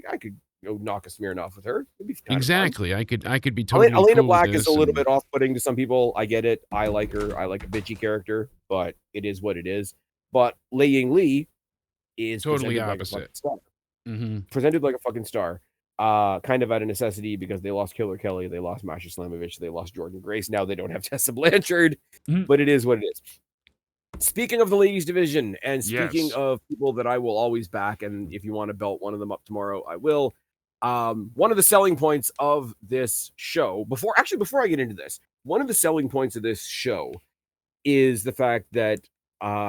I could knock a Smirnoff with her. It'd be kind of fun. exactly. I could be totally Elena cool with Black is a this, little and bit off-putting to some people. I get it. I like her. I like a bitchy character, but it is what it is. But Lei Ying Li is totally presented like a fucking opposite. star. Hmm. Presented like a fucking star. Kind of out of necessity because they lost Killer Kelly, they lost Masha Slamovich, they lost Jordan Grace. Now they don't have Tessa Blanchard, Hmm. but it is what it is. Speaking of the ladies division, and speaking Yes. of people that I will always back, and if you want to belt one of them up tomorrow, I will. One of the selling points of this show, before I get into this, one of the selling points of this show is the fact that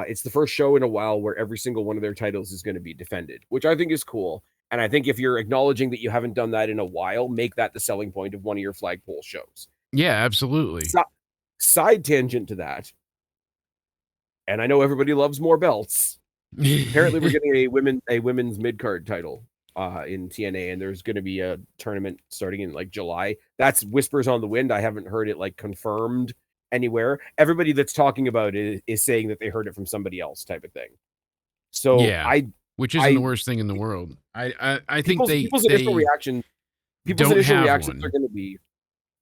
it's the first show in a while where every single one of their titles is going to be defended, which I think is cool. And I think if you're acknowledging that you haven't done that in a while, make that the selling point of one of your flagpole shows. Yeah, absolutely. So, side tangent to that, and I know everybody loves more belts. Apparently, we're getting a women's mid card title in TNA, and there's going to be a tournament starting in like July. That's whispers on the wind. I haven't heard it like confirmed anywhere. Everybody that's talking about it is saying that they heard it from somebody else, type of thing. So Yeah, which isn't the I worst thing in the world. I think people's initial they reaction people's don't initial have reactions are one. going to be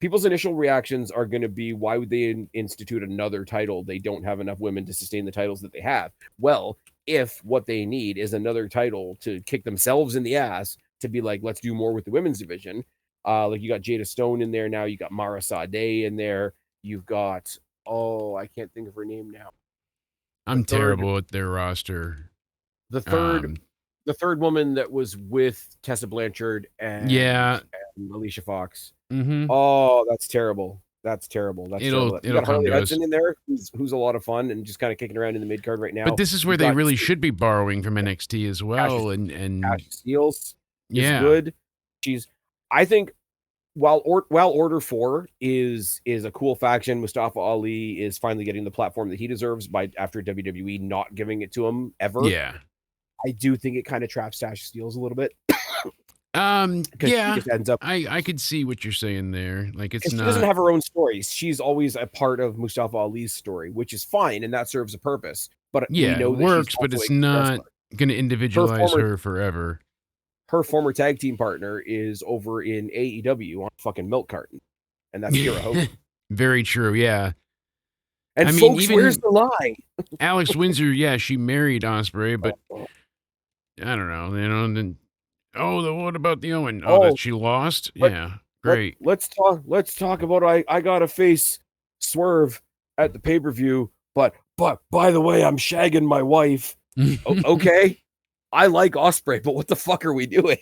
people's initial reactions are going to be, why would they institute another title? They don't have enough women to sustain the titles that they have. Well, if what they need is another title to kick themselves in the ass to be like, let's do more with the women's division. Like you got Jada Stone in there now, you got Mara Sade in there, you've got, oh, I can't think of her name now. The I'm third, terrible at their roster. the third, Um, the third woman that was with Tessa Blanchard yeah. and Alicia Fox. Hmm. Oh, that's terrible. That's terrible. That's It'll terrible. You it'll got come Harley to us. Hudson in there, who's a lot of fun and just kind of kicking around in the mid card right But now. this is where You've they got really should be borrowing from NXT as Cassius, well, and Cassius Steels is yeah. good. She's, I think, while Order 4 is a cool faction, Mustafa Ali is finally getting the platform that he deserves by after WWE not giving it to him ever. Yeah. I do think it kind of traps Cassius Steels a little bit because she Yeah. just ends up. I could see what you're saying there. Like it's Because she doesn't not have her own stories. She's always a part of Mustafa Ali's story, which is fine, and that serves a purpose. But we yeah, it know that she's works, but also a it's good not wrestler. gonna Her individualize former her forever. her former tag team partner is over in AEW on a fucking milk carton, and that's Kira Hogan. Very true, yeah. And I mean, folks, where's even the lie? Alex Windsor, yeah, she married Osprey, but Oh, I don't know, and then what about the Owen? Oh, that oh, she lost? let Yeah, great. let's talk about I got to face Swerve at the pay per view, but by the way, I'm shagging my wife. Okay, I like Osprey, but what the fuck are we doing?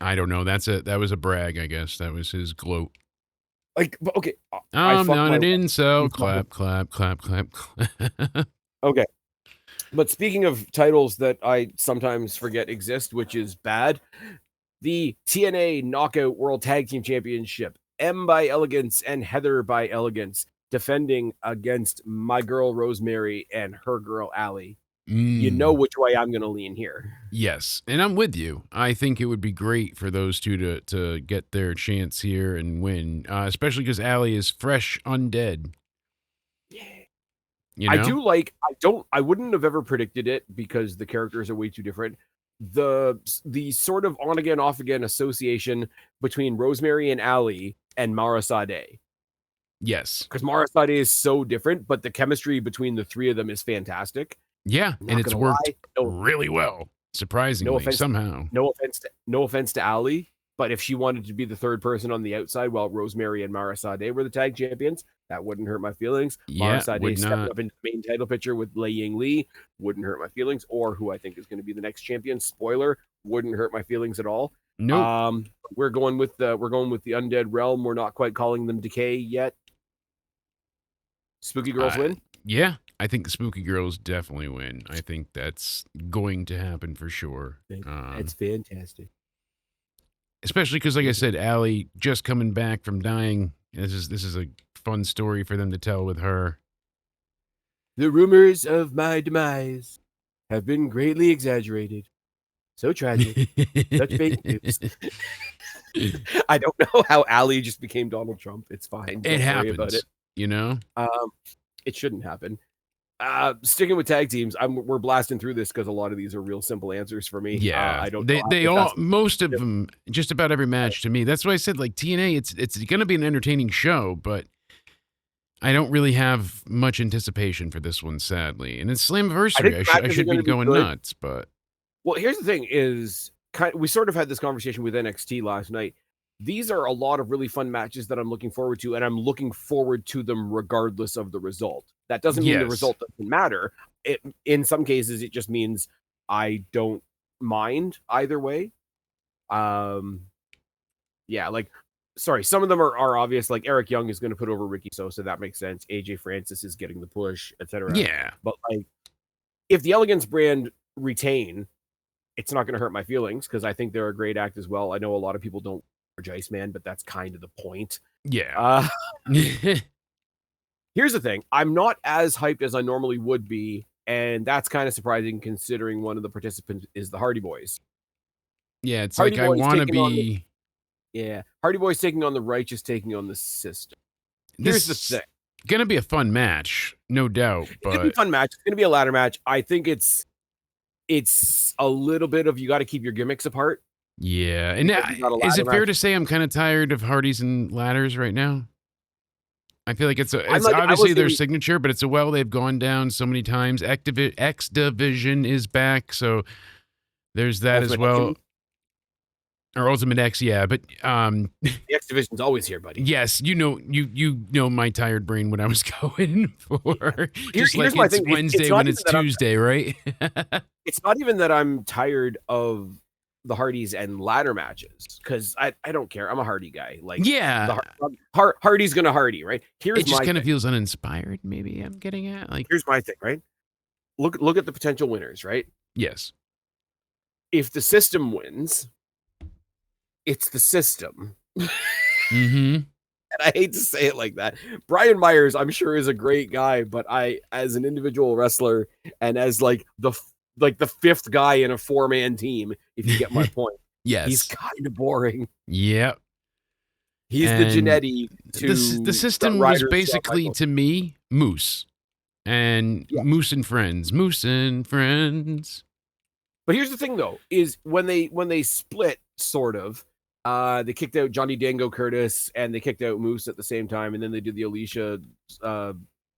I don't know. That was a brag, I guess. That was his gloat. Like, but okay, I I'm fucked not my an wife. incel. She's not Clap, clap, clap, clap, clap. okay. But speaking of titles that I sometimes forget exist, which is bad, the TNA Knockout World Tag Team Championship, M by Elegance and Heather by Elegance, defending against my girl Rosemary and her girl Allie. You know Mm, which way I'm going to lean here. yes, and I'm with you. I think it would be great for those two to get their chance here and win, especially because Allie is fresh undead. You I know? do like, I wouldn't have ever predicted it because the characters are way too different. The sort of on again off again association between Rosemary and Allie and Mara Sade, Yes. because Mara Sade is so different, but the chemistry between the three of them is fantastic. Yeah, I'm and not it's gonna worked lie, no, really well, no surprisingly, offense, somehow. no offense to Allie, but if she wanted to be the third person on the outside while Rosemary and Mara Sade were the tag champions, that wouldn't hurt my feelings. Mara Yeah, Sade would stepping not. up into the main title picture with Lei Ying Li wouldn't hurt my feelings, or who I think is going to be the next champion. Spoiler, wouldn't hurt my feelings at all. Nope. We're going with the Undead Realm. We're not quite calling them Decay yet. Spooky Girls Uh, win. yeah, I think the Spooky Girls definitely win. I think that's going to happen for sure. It's fantastic. Especially because, like I said, Allie just coming back from dying. This is a fun story for them to tell with her. The rumors of my demise have been greatly exaggerated. So tragic. Such fake news. I don't know how Allie just became Donald Trump. It's fine. It Don't worry about happens, it. you know? It shouldn't happen. Sticking with tag teams, we're blasting through this because a lot of these are real simple answers for me. Yeah, I don't know they if all that's most of them, just about every match to me. That's why I said like TNA. It's going to be an entertaining show, but I don't really have much anticipation for this one, sadly. And it's I Slammiversary. think the I matches are should be going to be going good. nuts, but Well, here's the thing: is we sort of had this conversation with NXT last night. These are a lot of really fun matches that I'm looking forward to, and I'm looking forward to them regardless of the result. That doesn't mean the yes, result doesn't matter. In some cases, it just means I don't mind either way. Yeah, like, sorry, some of them are obvious. Like Eric Young is going to put over Ricky Sosa, that makes sense. AJ Francis is getting the push, etc. yeah, But like, if the Elegance brand retain, it's not going to hurt my feelings because I think they're a great act as well. I know a lot of people don't like Iceman, but that's kind of the point. yeah. Here's the thing: I'm not as hyped as I normally would be, and that's kind of surprising considering one of the participants is the Hardy Boys. Yeah, it's Hardy like I Boys want to taking on be. Hardy Boys taking on the Righteous, taking on the System. Here's the This thing: gonna be a fun match, no doubt. it's gonna be a But fun match. It's gonna be a ladder match. I think it's a little bit of you got to keep your gimmicks apart. yeah, and You got a is ladder it fair match. to say I'm kind of tired of Hardys and ladders right now? I feel like it's I will obviously say their signature, but it's a well they've gone down so many times. X Division is back, so there's that as Ultimate X, well. Or Ultimate X, yeah. But the X Division's always here, buddy. yes, you know my tired brain what I was going for. Just Here's like my it's thing: Wednesday when it's Tuesday, right? it's not even that I'm tired of the Hardys and ladder matches because I don't care. I'm a Hardy guy. Like Yeah, the Hardy's gonna Hardy, right? it just kind of feels uninspired. Maybe I'm getting at like Here's my thing, right? Look at the potential winners, right? yes, If the System wins, it's the System. mm-hmm. And I hate to say it like that. Brian Myers, I'm sure, is a great guy, but as an individual wrestler and as the fifth guy in a 4-man team, if you get my point, he's Yes, kind of boring. yep. He's the And Jannetty the to system was Ryder's Shawn basically Michaels. to me Moose and Yeah, Moose and Friends, Moose and Friends. but here's the thing though: is when they split, sort of, they kicked out Johnny Dango Curtis and they kicked out Moose at the same time, and then they did the Alicia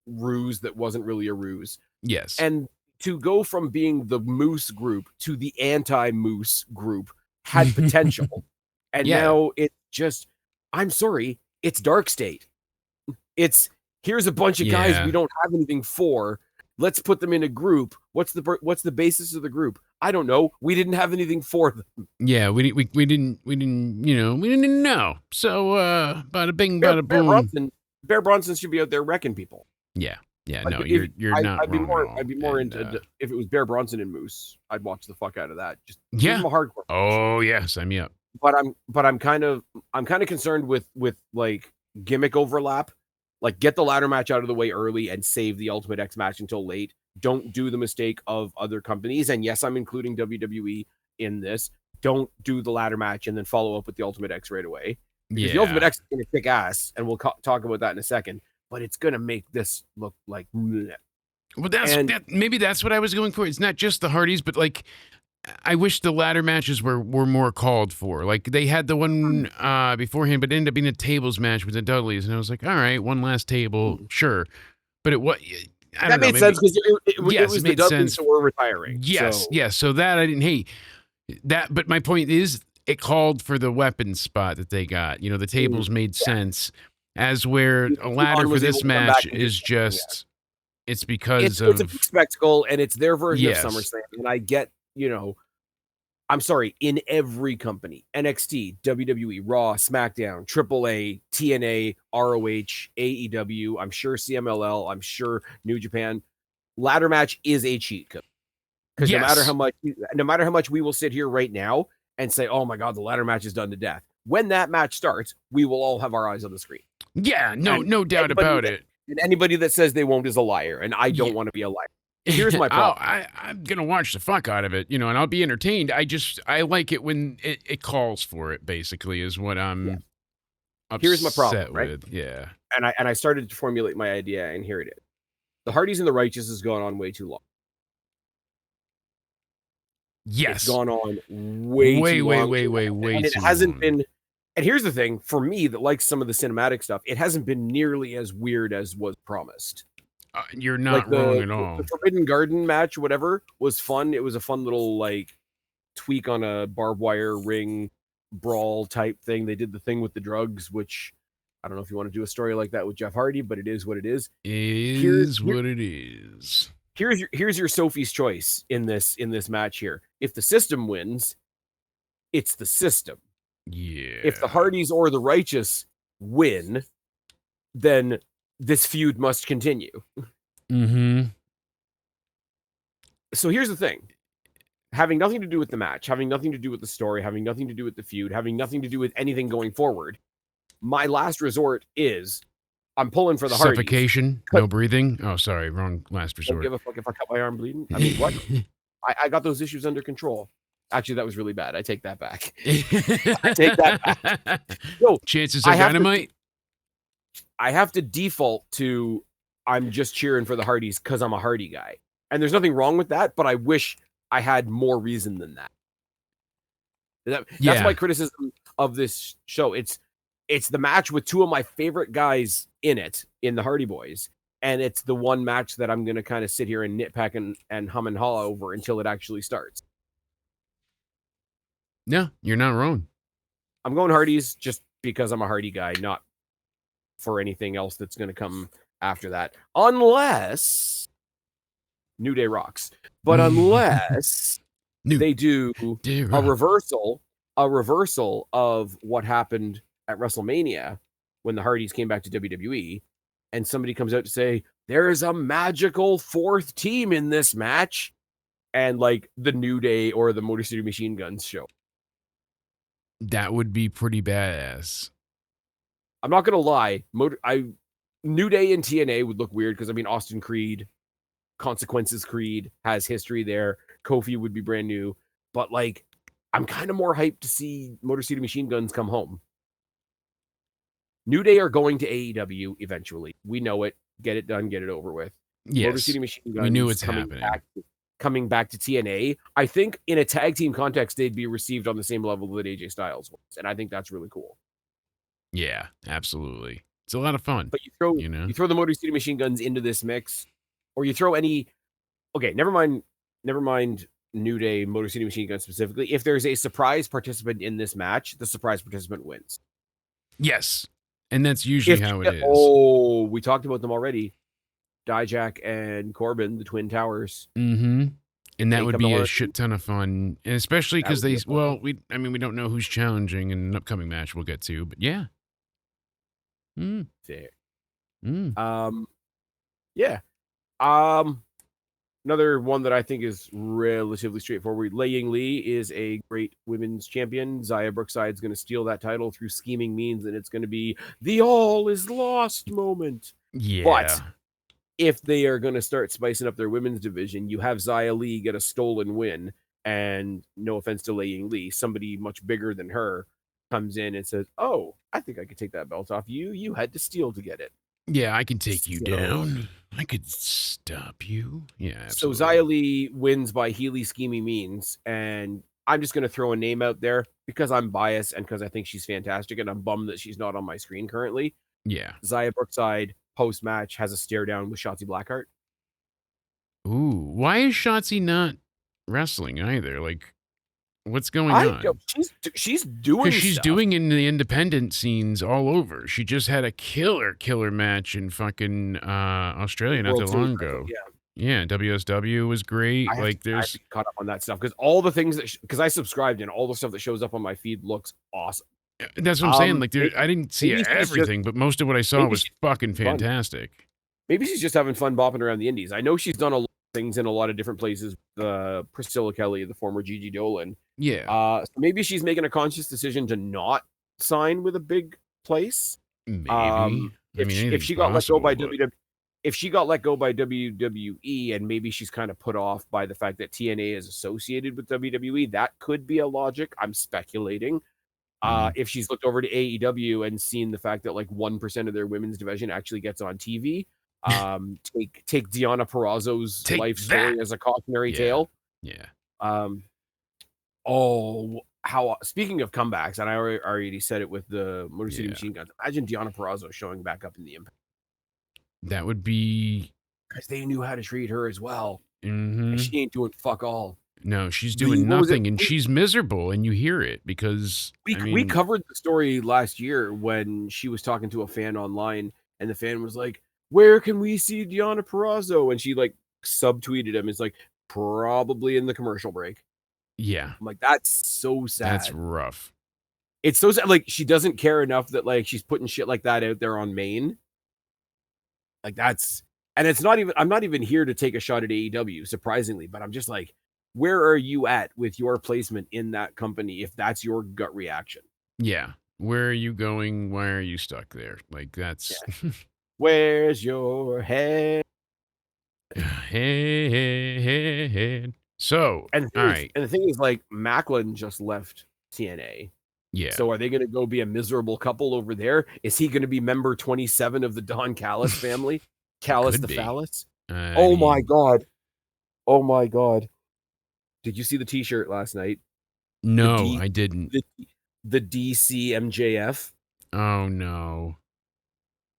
ruse that wasn't really a ruse. Yes. And to go from being the Moose group to the anti-Moose group had potential. And Yeah. now it just, I'm sorry, it's Dark State. It's here's a bunch of guys we Yeah. don't have anything for. Let's put them in a group. What's the basis of the group? I don't know. We didn't have anything for them. Yeah, we didn't we didn't know. So bada bing Bear, bada Bear boom. Bronson, Bear Bronson should be out there wrecking people. Yeah. Yeah, Like no, if you're not wrong at all. I'd be more And into if it was Bear Bronson and Moose, I'd watch the fuck out of that. Just give yeah. them a hardcore. Oh, yeah, sign me up. But I'm kind of concerned with like gimmick overlap. Like get the ladder match out of the way early and save the Ultimate X match until late. Don't do the mistake of other companies. And yes, I'm including WWE in this. Don't do the ladder match and then follow up with the Ultimate X right away. Because the Ultimate Yeah. X is going to kick ass, and we'll talk about that in a second. But it's going to make this look like. Bleh. Well, And maybe that's what I was going for. It's not just the Hardys, but like I wish the ladder matches were more called for. Like they had the one beforehand, but it ended up being a tables match with the Dudleys, and I was like, all right, one last table, sure. But it was I that don't know. made sense because it Yes, was it the made Dudleys sense. that were retiring. Yes, So. yes. So that I didn't hate that, but my point is, it called for the weapons spot that they got. You know, the tables made sense. As where a ladder Ivan for was able this to come back match and do is something, yeah. just it's because It's a of big spectacle, and it's their version of yes. SummerSlam. And I get, I'm sorry, in every company, NXT, WWE, Raw, SmackDown, AAA, TNA, ROH, AEW, I'm sure CMLL, I'm sure New Japan, ladder match is a cheat code. Because no matter how much we will sit here right now and say, "Oh my god, the ladder match is done to death." When that match starts, we will all have our eyes on the screen. Yeah, no doubt about it. And anybody that says they won't is a liar, and I don't want to be a liar. Here's my problem. I'm gonna watch the fuck out of it, you know, and I'll be entertained. I like it when it calls for it. Basically, is what I'm. Here's my problem, right? With. Yeah, and I started to formulate my idea, and here it is: the Hardys and the Righteous has gone on way too long. Yes, it's gone on way too long, and it hasn't been. And here's the thing for me that likes some of the cinematic stuff, it hasn't been nearly as weird as was promised. You're not wrong at all. The Forbidden Garden match, whatever, was fun. It was a fun little like tweak on a barbed wire ring brawl type thing. They did the thing with the drugs, which I don't know if you want to do a story like that with Jeff Hardy, but it is what it is. Here's what it is. Here's your Sophie's choice in this match here. If the system wins, it's the system. Yeah. If the Hardys or the Righteous win, then this feud must continue. Mm-hmm. So here's the thing. Having nothing to do with the match, having nothing to do with the story, having nothing to do with the feud, having nothing to do with anything going forward, my last resort is I'm pulling for the Hardys. Suffocation, no breathing. Oh, sorry, wrong last resort. Don't give a fuck if I cut my arm bleeding. I mean, what? I got those issues under control. Actually, that was really bad. I take that back. I take that back. No, chances of dynamite? I have to default to I'm just cheering for the Hardys because I'm a Hardy guy. And there's nothing wrong with that, but I wish I had more reason than that. That's my criticism of this show. It's the match with two of my favorite guys in it, in the Hardy Boys. And it's the one match that I'm going to kind of sit here and nitpick and hum and haw over until it actually starts. No, you're not wrong. I'm going Hardys just because I'm a Hardy guy, not for anything else that's going to come after that. Unless New Day rocks. But unless they do a reversal of what happened at WrestleMania when the Hardys came back to WWE and somebody comes out to say, there's a magical fourth team in this match, and like the New Day or the Motor City Machine Guns show. That would be pretty badass. I'm not gonna lie. New Day and TNA would look weird because I mean Austin Creed, Consequences Creed has history there. Kofi would be brand new, but like I'm kind of more hyped to see Motor City Machine Guns come home. New Day are going to AEW eventually. We know it. Get it done. Get it over with. Yes, Motor City Machine Guns. We knew it's happening. Coming back to TNA, I think in a tag team context, they'd be received on the same level that AJ Styles was. And I think that's really cool. Yeah, absolutely. It's a lot of fun. But you throw the Motor City Machine Guns into this mix, or you throw any, okay, never mind New Day, Motor City Machine Guns specifically. If there's a surprise participant in this match, the surprise participant wins. Yes. And that's usually how it is. Oh, we talked about them already. Dijak and Corbin, the Twin Towers. Mm-hmm. And that would be a shit ton of fun. And especially because we don't know who's challenging in an upcoming match we'll get to, but yeah. Fair. Yeah. Another one that I think is relatively straightforward. Lei Ying Lee is a great women's champion. Xia Brookside's going to steal that title through scheming means, and it's going to be the all is lost moment. Yeah. But if they are going to start spicing up their women's division, you have Xia Li get a stolen win, and no offense to Lei Ying Lee, somebody much bigger than her comes in and says, oh, I think I could take that belt off you. You had to steal to get it. Yeah, I can take you down. I could stop you. Yeah, absolutely. So Xia Li wins by Healy scheming means, and I'm just going to throw a name out there because I'm biased and because I think she's fantastic, and I'm bummed that she's not on my screen currently. Yeah. Xia Brookside, post-match, has a stare down with Shotzi Blackheart. Ooh, why is Shotzi not wrestling either? Like, what's going on? She's doing because she's doing in the independent scenes all over. She just had a killer match in fucking Australia not too long ago. Yeah, WSW was great. I have to get caught up on that stuff because all the things that because I subscribed and all the stuff that shows up on my feed looks awesome. That's what I'm saying. Like, I didn't see everything, but most of what I saw was fucking fantastic. Maybe she's just having fun bopping around the indies. I know she's done a lot things in a lot of different places. Priscilla Kelly, the former Gigi Dolan. Yeah. So maybe she's making a conscious decision to not sign with a big place. Maybe. I mean, If anything's she got let go possible, by but if she got let go by WWE, and maybe she's kind of put off by the fact that TNA is associated with WWE, that could be a logic. I'm speculating. mm, If she's looked over to AEW and seen the fact that like 1% of their women's division actually gets on TV, take Deonna Purrazzo's take life that. story as a cautionary Yeah. tale. Yeah. Um, oh, how speaking of comebacks, and I already said it with the Motor City Yeah. Machine Guns. Imagine Deonna Purrazzo showing back up in the Impact That would be. because they knew how to treat her as well, and Mm-hmm. she ain't doing fuck all. No, she's The doing what was it? nothing, and she's miserable, and you hear it because I We mean, covered the story last year when she was talking to a fan online, and the fan was like, "Where can we see Deonna Purrazzo?" And she like subtweeted him. It's like probably in the commercial break. yeah, I'm like, that's so that's sad. rough. It's so sad. Like she doesn't care enough that like she's putting shit like that out there on main. Like that's and it's not even. I'm not even here to take a shot at AEW, surprisingly, but I'm just like, where are you at with your placement in that company if that's your gut reaction? Yeah. Where are you going? Why are you stuck there? Like Yeah. that's Where's your head? head. So, And the all thing is, right. like Macklin just left TNA. Yeah. So are they going to go be a miserable couple over there? Is he going to be member 27 of the Don Callis family? He Callis could the be. phallus? I Oh my mean, god. Oh my god. Did you see the t-shirt last night? The no, D I didn't. the, the DCMJF. Oh no.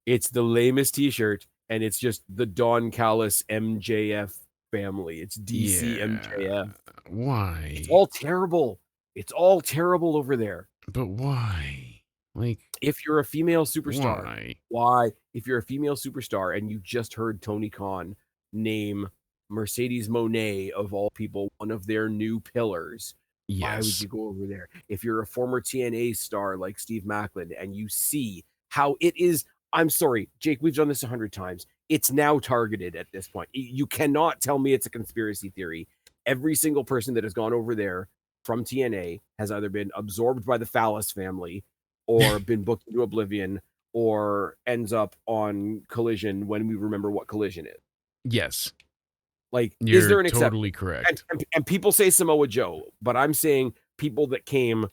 It's the lamest t-shirt and it's just the Don Callis MJF family. It's Yeah. DCMJF. It's Why? all terrible. It's all terrible over there. But why? Like, If you're a female superstar, why? why? If you're a female superstar and you just heard Tony Khan name Mercedes Moné, of all people, one of their new pillars, why would Yes. you go over there? If you're a former TNA star like Steve Macklin and you see how it is, I'm sorry, Jake, we've done this 100 times. It's now targeted at this point. You cannot tell me it's a conspiracy theory. Every single person that has gone over there from TNA has either been absorbed by the Phallus family or been booked into oblivion or ends up on Collision when we remember what Collision is. Yes. Like, is You're there an exception? totally correct. And people say Samoa Joe, but I'm saying people that came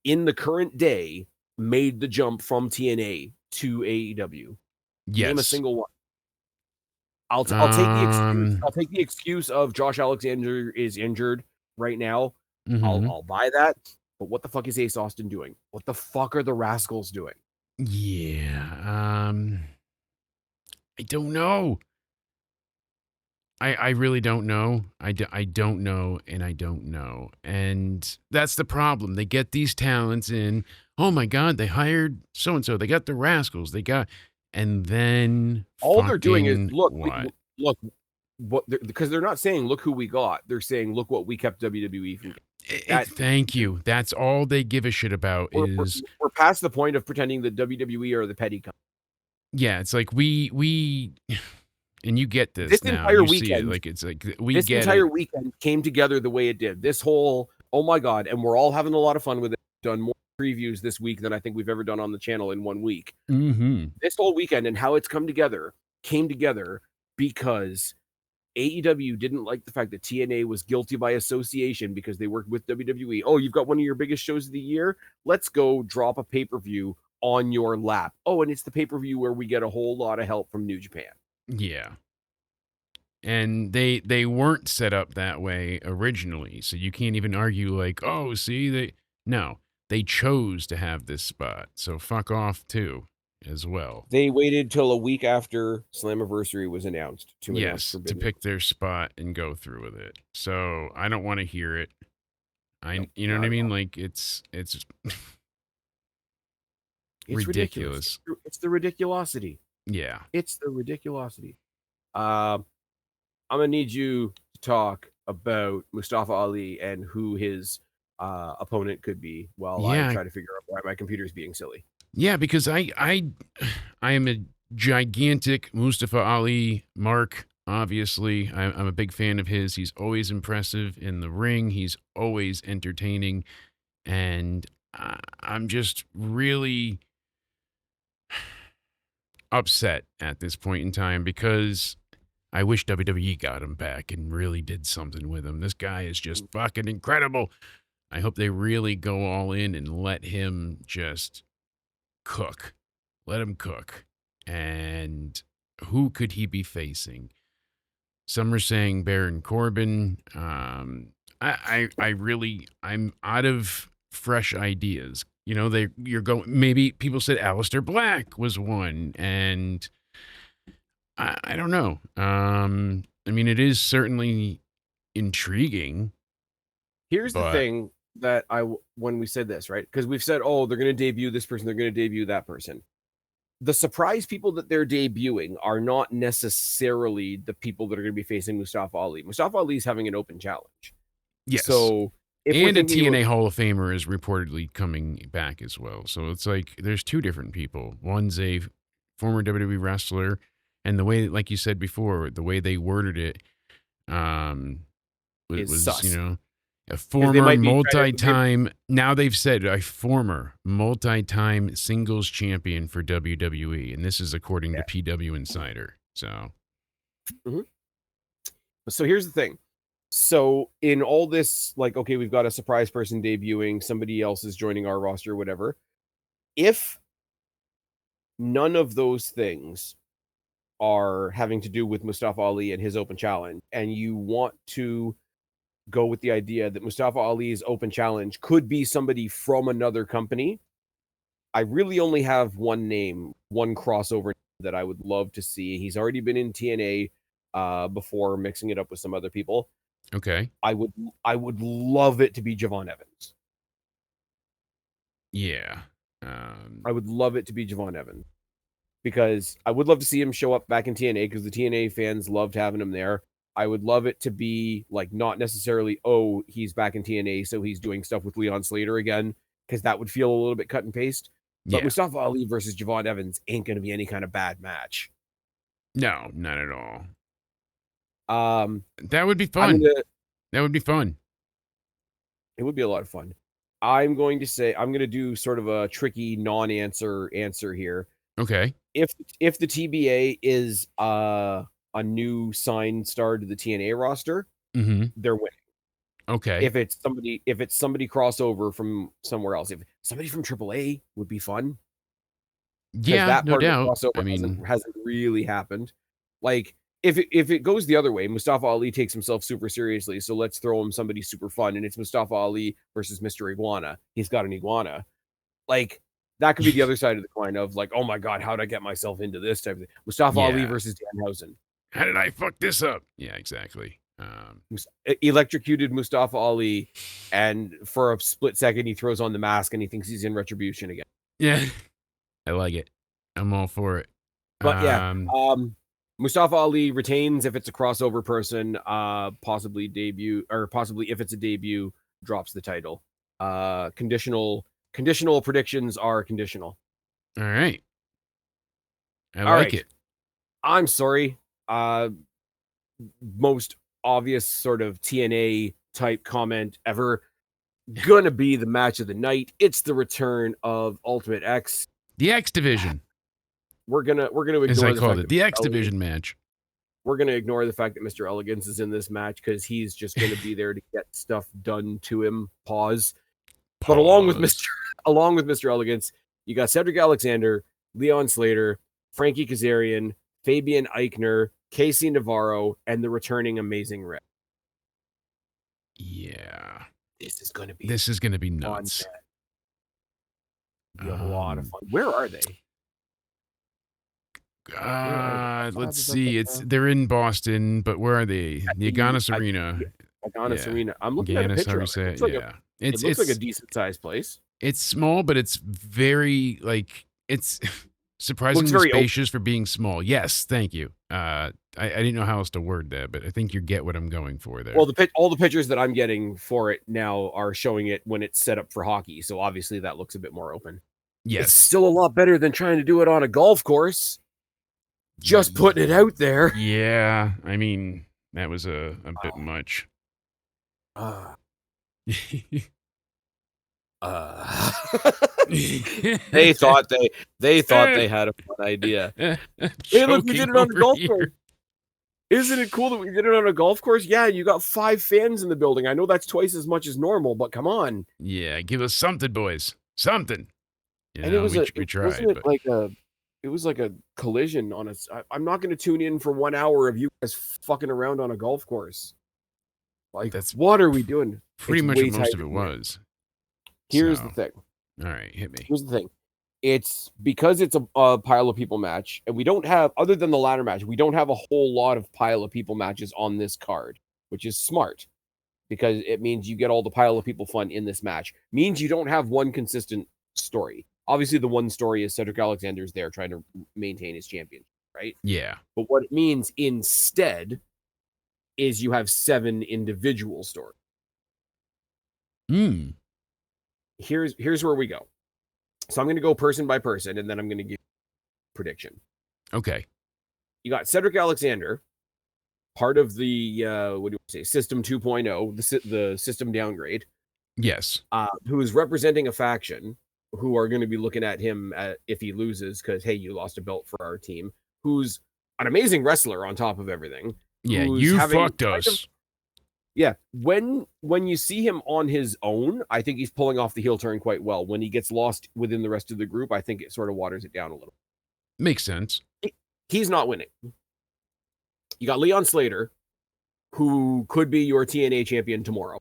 in the current day made the jump from TNA to AEW. Name a Yes. single one. I'll take the excuse. Um, I'll take the excuse of Josh Alexander is injured right now. mhm. I'll buy that. But what the fuck is Ace Austin doing? What the fuck are the Rascals doing? Yeah. I don't know. I really don't know. I don't know, and I don't know. And that's the problem. They get these talents in. Oh my God, they hired so and so. They got the Rascals. They got, and then All they're doing is fucking look, what? look what because they're not saying look who we got. They're saying look what we kept WWE from that. Thank you. That's all they give a shit about is We're past the point of pretending that WWE are the petty company. yeah. It's like we and you get This this now. entire You see it weekend, like it's like we this get it. entire weekend came together the way it did. This whole oh my god, and we're all having a lot of fun with it. Done more previews this week than I think we've ever done on the channel in 1 week. Mm-hmm. This whole weekend and how it's come together came together because AEW didn't like the fact that TNA was guilty by association because they worked with WWE. Oh, you've got one of your biggest shows of the year? Let's go drop a pay-per-view on your lap. Oh, and it's the pay-per-view where we get a whole lot of help from New Japan. Yeah. And they weren't set up that way originally. So you can't even argue like, "Oh, see, they no, they chose to have this spot." So fuck off too as well. They waited till a week after Slammiversary was announced to announce Yes, to Forbidden. pick their spot and go through with it. So I don't want to hear it. Nope, You know not what I at mean? all. Like it's It's ridiculous. ridiculous. It's the ridiculosity. Yeah. It's the ridiculosity. I'm gonna need you to talk about Mustafa Ali and who his opponent could be while I Yeah. try to figure out why my computer's being silly. Yeah, because I am a gigantic Mustafa Ali mark obviously. I'm a big fan of his. He's always impressive in the ring. He's always entertaining. And I'm just really upset at this point in time because I wish WWE got him back and really did something with him. This guy is just fucking incredible. I hope they really go all in and let him just cook. Let him cook. And who could he be facing? Some are saying Baron Corbin. I'm out of fresh ideas. You know, you're going. Maybe people said Aleister Black was one, and I don't know. I mean, it is certainly intriguing, Here's the but thing that when we said this, right? Because we've said, oh, they're going to debut this person, they're going to debut that person. The surprise people that they're debuting are not necessarily the people that are going to be facing Mustafa Ali. Mustafa Ali is having an open challenge. yes. So if we're And a thinking TNA about, Hall of Famer is reportedly coming back as well. So it's like there's two different people. One's a former WWE wrestler, and the way, like you said before, the way they worded it, um, is was sus, a because they former might be trying to. multi-time. Now they've said a former multi-time singles champion for WWE, and this is according Yeah. to PW Insider. So Mhm. So here's the thing. So in all this, like, okay, we've got a surprise person debuting, somebody else is joining our roster, whatever. If none of those things are having to do with Mustafa Ali and his open challenge, and you want to go with the idea that Mustafa Ali's open challenge could be somebody from another company, I really only have one name, one crossover that I would love to see. He's already been in TNA before, mixing it up with some other people. okay, I would I would love it to be Javon Evans. yeah, I would love it to be Javon Evans because I would love to see him show up back in TNA because the TNA fans loved having him there. I would love it to be like not necessarily, oh, he's back in TNA, so he's doing stuff with Leon Slater again, because that would feel a little bit cut and paste. But yeah. Mustafa Ali versus Javon Evans ain't going to be any kind of bad match. No, not at all. Um, That would be I'm fun. gonna. That would be fun. It would be a lot of fun. I'm going to say I'm going to do sort of a tricky non-answer answer here. Okay. If the TBA is a new signed star to the TNA roster, Mhm. they're winning. Okay. If it's somebody crossover from somewhere else, if somebody from AAA would be fun, because Yeah, that no part of the doubt. I crossover mean, hasn't really happened. Like if it goes the other way, Mustafa Ali takes himself super seriously, so let's throw him somebody super fun, and it's Mustafa Ali versus Mr. Iguana. He's got an iguana. Like that could be the other side of the coin of like, oh my god, how'd I get myself into this type of thing? Mustafa Ali yeah. versus Danhausen. How did I fuck this up? Yeah, exactly. Electrocuted Mustafa Ali, and for a split second, he throws on the mask and he thinks he's in Retribution again. Yeah, I like it. I'm all for it. But yeah, Um, Mustafa Ali retains if it's a crossover person, possibly debut, or possibly if it's a debut, drops the title. Conditional predictions are conditional. all right. I All like right. it. I'm sorry. Uh, Most obvious sort of TNA type comment ever. Gonna be the match of the night. It's the return of Ultimate X. The X Division, We're gonna as I ignore the called fact it. that The X Division match. we're gonna ignore the fact that Mr. Elegance is in this match because he's just gonna be there to get stuff done to him. Pause. But Pause. Along with Mr. Elegance, you got Cedric Alexander, Leon Slater, Frankie Kazarian, Fabian Eichner, Casey Navarro, and the returning Amazing Red. Yeah. This is gonna be This is going to be fun. nuts. Be a lot of Um, fun. Where are they? Where are let's they? see. They're in Boston, but where are they? At The the Agganis at Arena. the Adonis Yeah. Arena. I'm looking at a Agganis, how picture we of it. say it. Yeah. It looks like a decent sized place. It's small, but it's very like it's Looks surprisingly very open. spacious for being small. Yes, thank you. I didn't know how else to word that, but I think you get what I'm going for there. Well, all the pictures that I'm getting for it now are showing it when it's set up for hockey. So obviously that looks a bit more open. It's Yes. still a lot better than trying to do it on a golf course. Just putting it out there. Yeah, I mean, that was a bit much. Uh, uh. They thought they had a fun idea. Hey, look, we did Choking it on a over golf course. here. Isn't it cool that we did it on a golf course? Yeah, you got 5 fans in the building. I know that's twice as much as normal, but come on. Yeah, give us something, boys. Something. You And it know, was we wasn't tried, it but like a it was like a collision on a I'm not going to tune in for 1 hour of you guys fucking around on a golf course. Like, that's what are we doing? pretty It's much what way most tighter of it than that. was. Here's So, the thing. all right, hit me. Here's the thing. It's because it's a pile of people match, and we don't have, other than the ladder match, we don't have a whole lot of pile of people matches on this card, which is smart because it means you get all the pile of people fun in this match. Means you don't have one consistent story. Obviously, the one story is Cedric Alexander's there trying to maintain his championship, right? Yeah. But what it means instead is you have 7 individual stories. Hmm. Here's where we go. So I'm going to go person by person, and then I'm going to give prediction. Okay. You got Cedric Alexander, part of the what do you say, System 2.0, the system downgrade, Yes. who is representing a faction who are going to be looking at him if he loses because hey, you lost a belt for our team. Who's an amazing wrestler on top of everything. Yeah, Who's you having fucked kind of, us. yeah. When you see him on his own, I think he's pulling off the heel turn quite well. When he gets lost within the rest of the group, I think it sort of waters it down a little. Makes sense. He's not winning. You got Leon Slater, who could be your TNA champion tomorrow.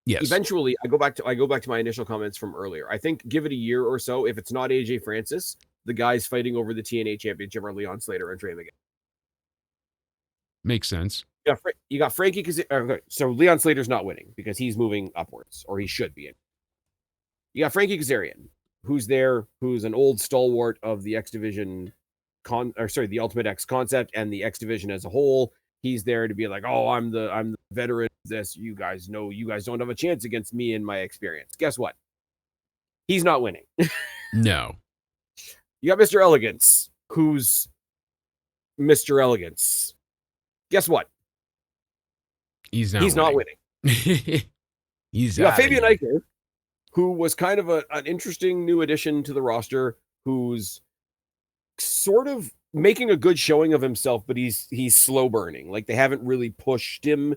Yes. Eventually, I go back to my initial comments from earlier. I think give it a year or so. If it's not AJ Francis, the guys fighting over the TNA championship are Leon Slater and Trey Miguel. Makes sense. You got Frankie Kazarian. So Leon Slater's not winning because he's moving upwards, or he should be. You got Frankie Kazarian, who's there, who's an old stalwart of the X Division the Ultimate X concept and the X Division as a whole. He's there to be like, oh, I'm the veteran of this. You guys know you guys don't have a chance against me and my experience. Guess what? He's not winning. No. You got Mr. Elegance, who's Mr. Elegance. Guess what? He's not winning. He's You got outta Fabian here. Eichner, who was kind of an interesting new addition to the roster, who's sort of making a good showing of himself, but he's slow burning. Like they haven't really pushed him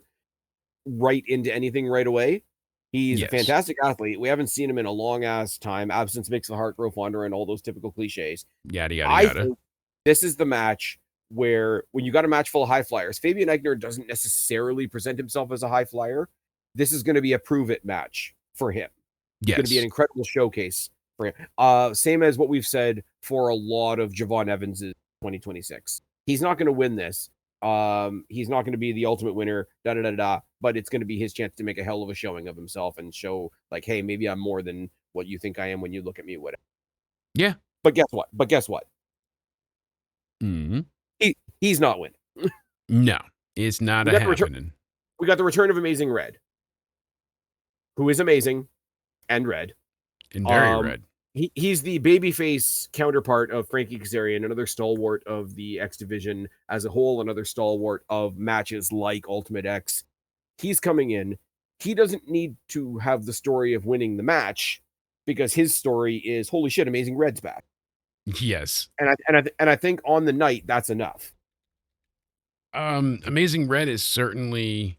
right into anything right away. He's a fantastic athlete. We haven't seen him in a long ass time. Absence makes the heart grow fonder and all those typical cliches. Yada yada I yada. think this is the match where when you got a match full of high flyers, Fabian Eichner doesn't necessarily present himself as a high flyer. This is going to be a prove it match for him. It's going to be an incredible showcase for him. Same as what we've said for a lot of Javon Evans's 2026. He's not going to win this. He's not going to be the ultimate winner, but it's going to be his chance to make a hell of a showing of himself and show like, hey, maybe I'm more than what you think I am when you look at me, whatever. Yeah. But guess what? Mm-hmm. He's not winning. No, it's not happening. We got the return of Amazing Red, who is amazing and red. And very red. He's the babyface counterpart of Frankie Kazarian, another stalwart of the X Division as a whole, another stalwart of matches like Ultimate X. He's coming in. He doesn't need to have the story of winning the match because his story is, holy shit, Amazing Red's back. Yes. And I think on the night, that's enough. Amazing Red is certainly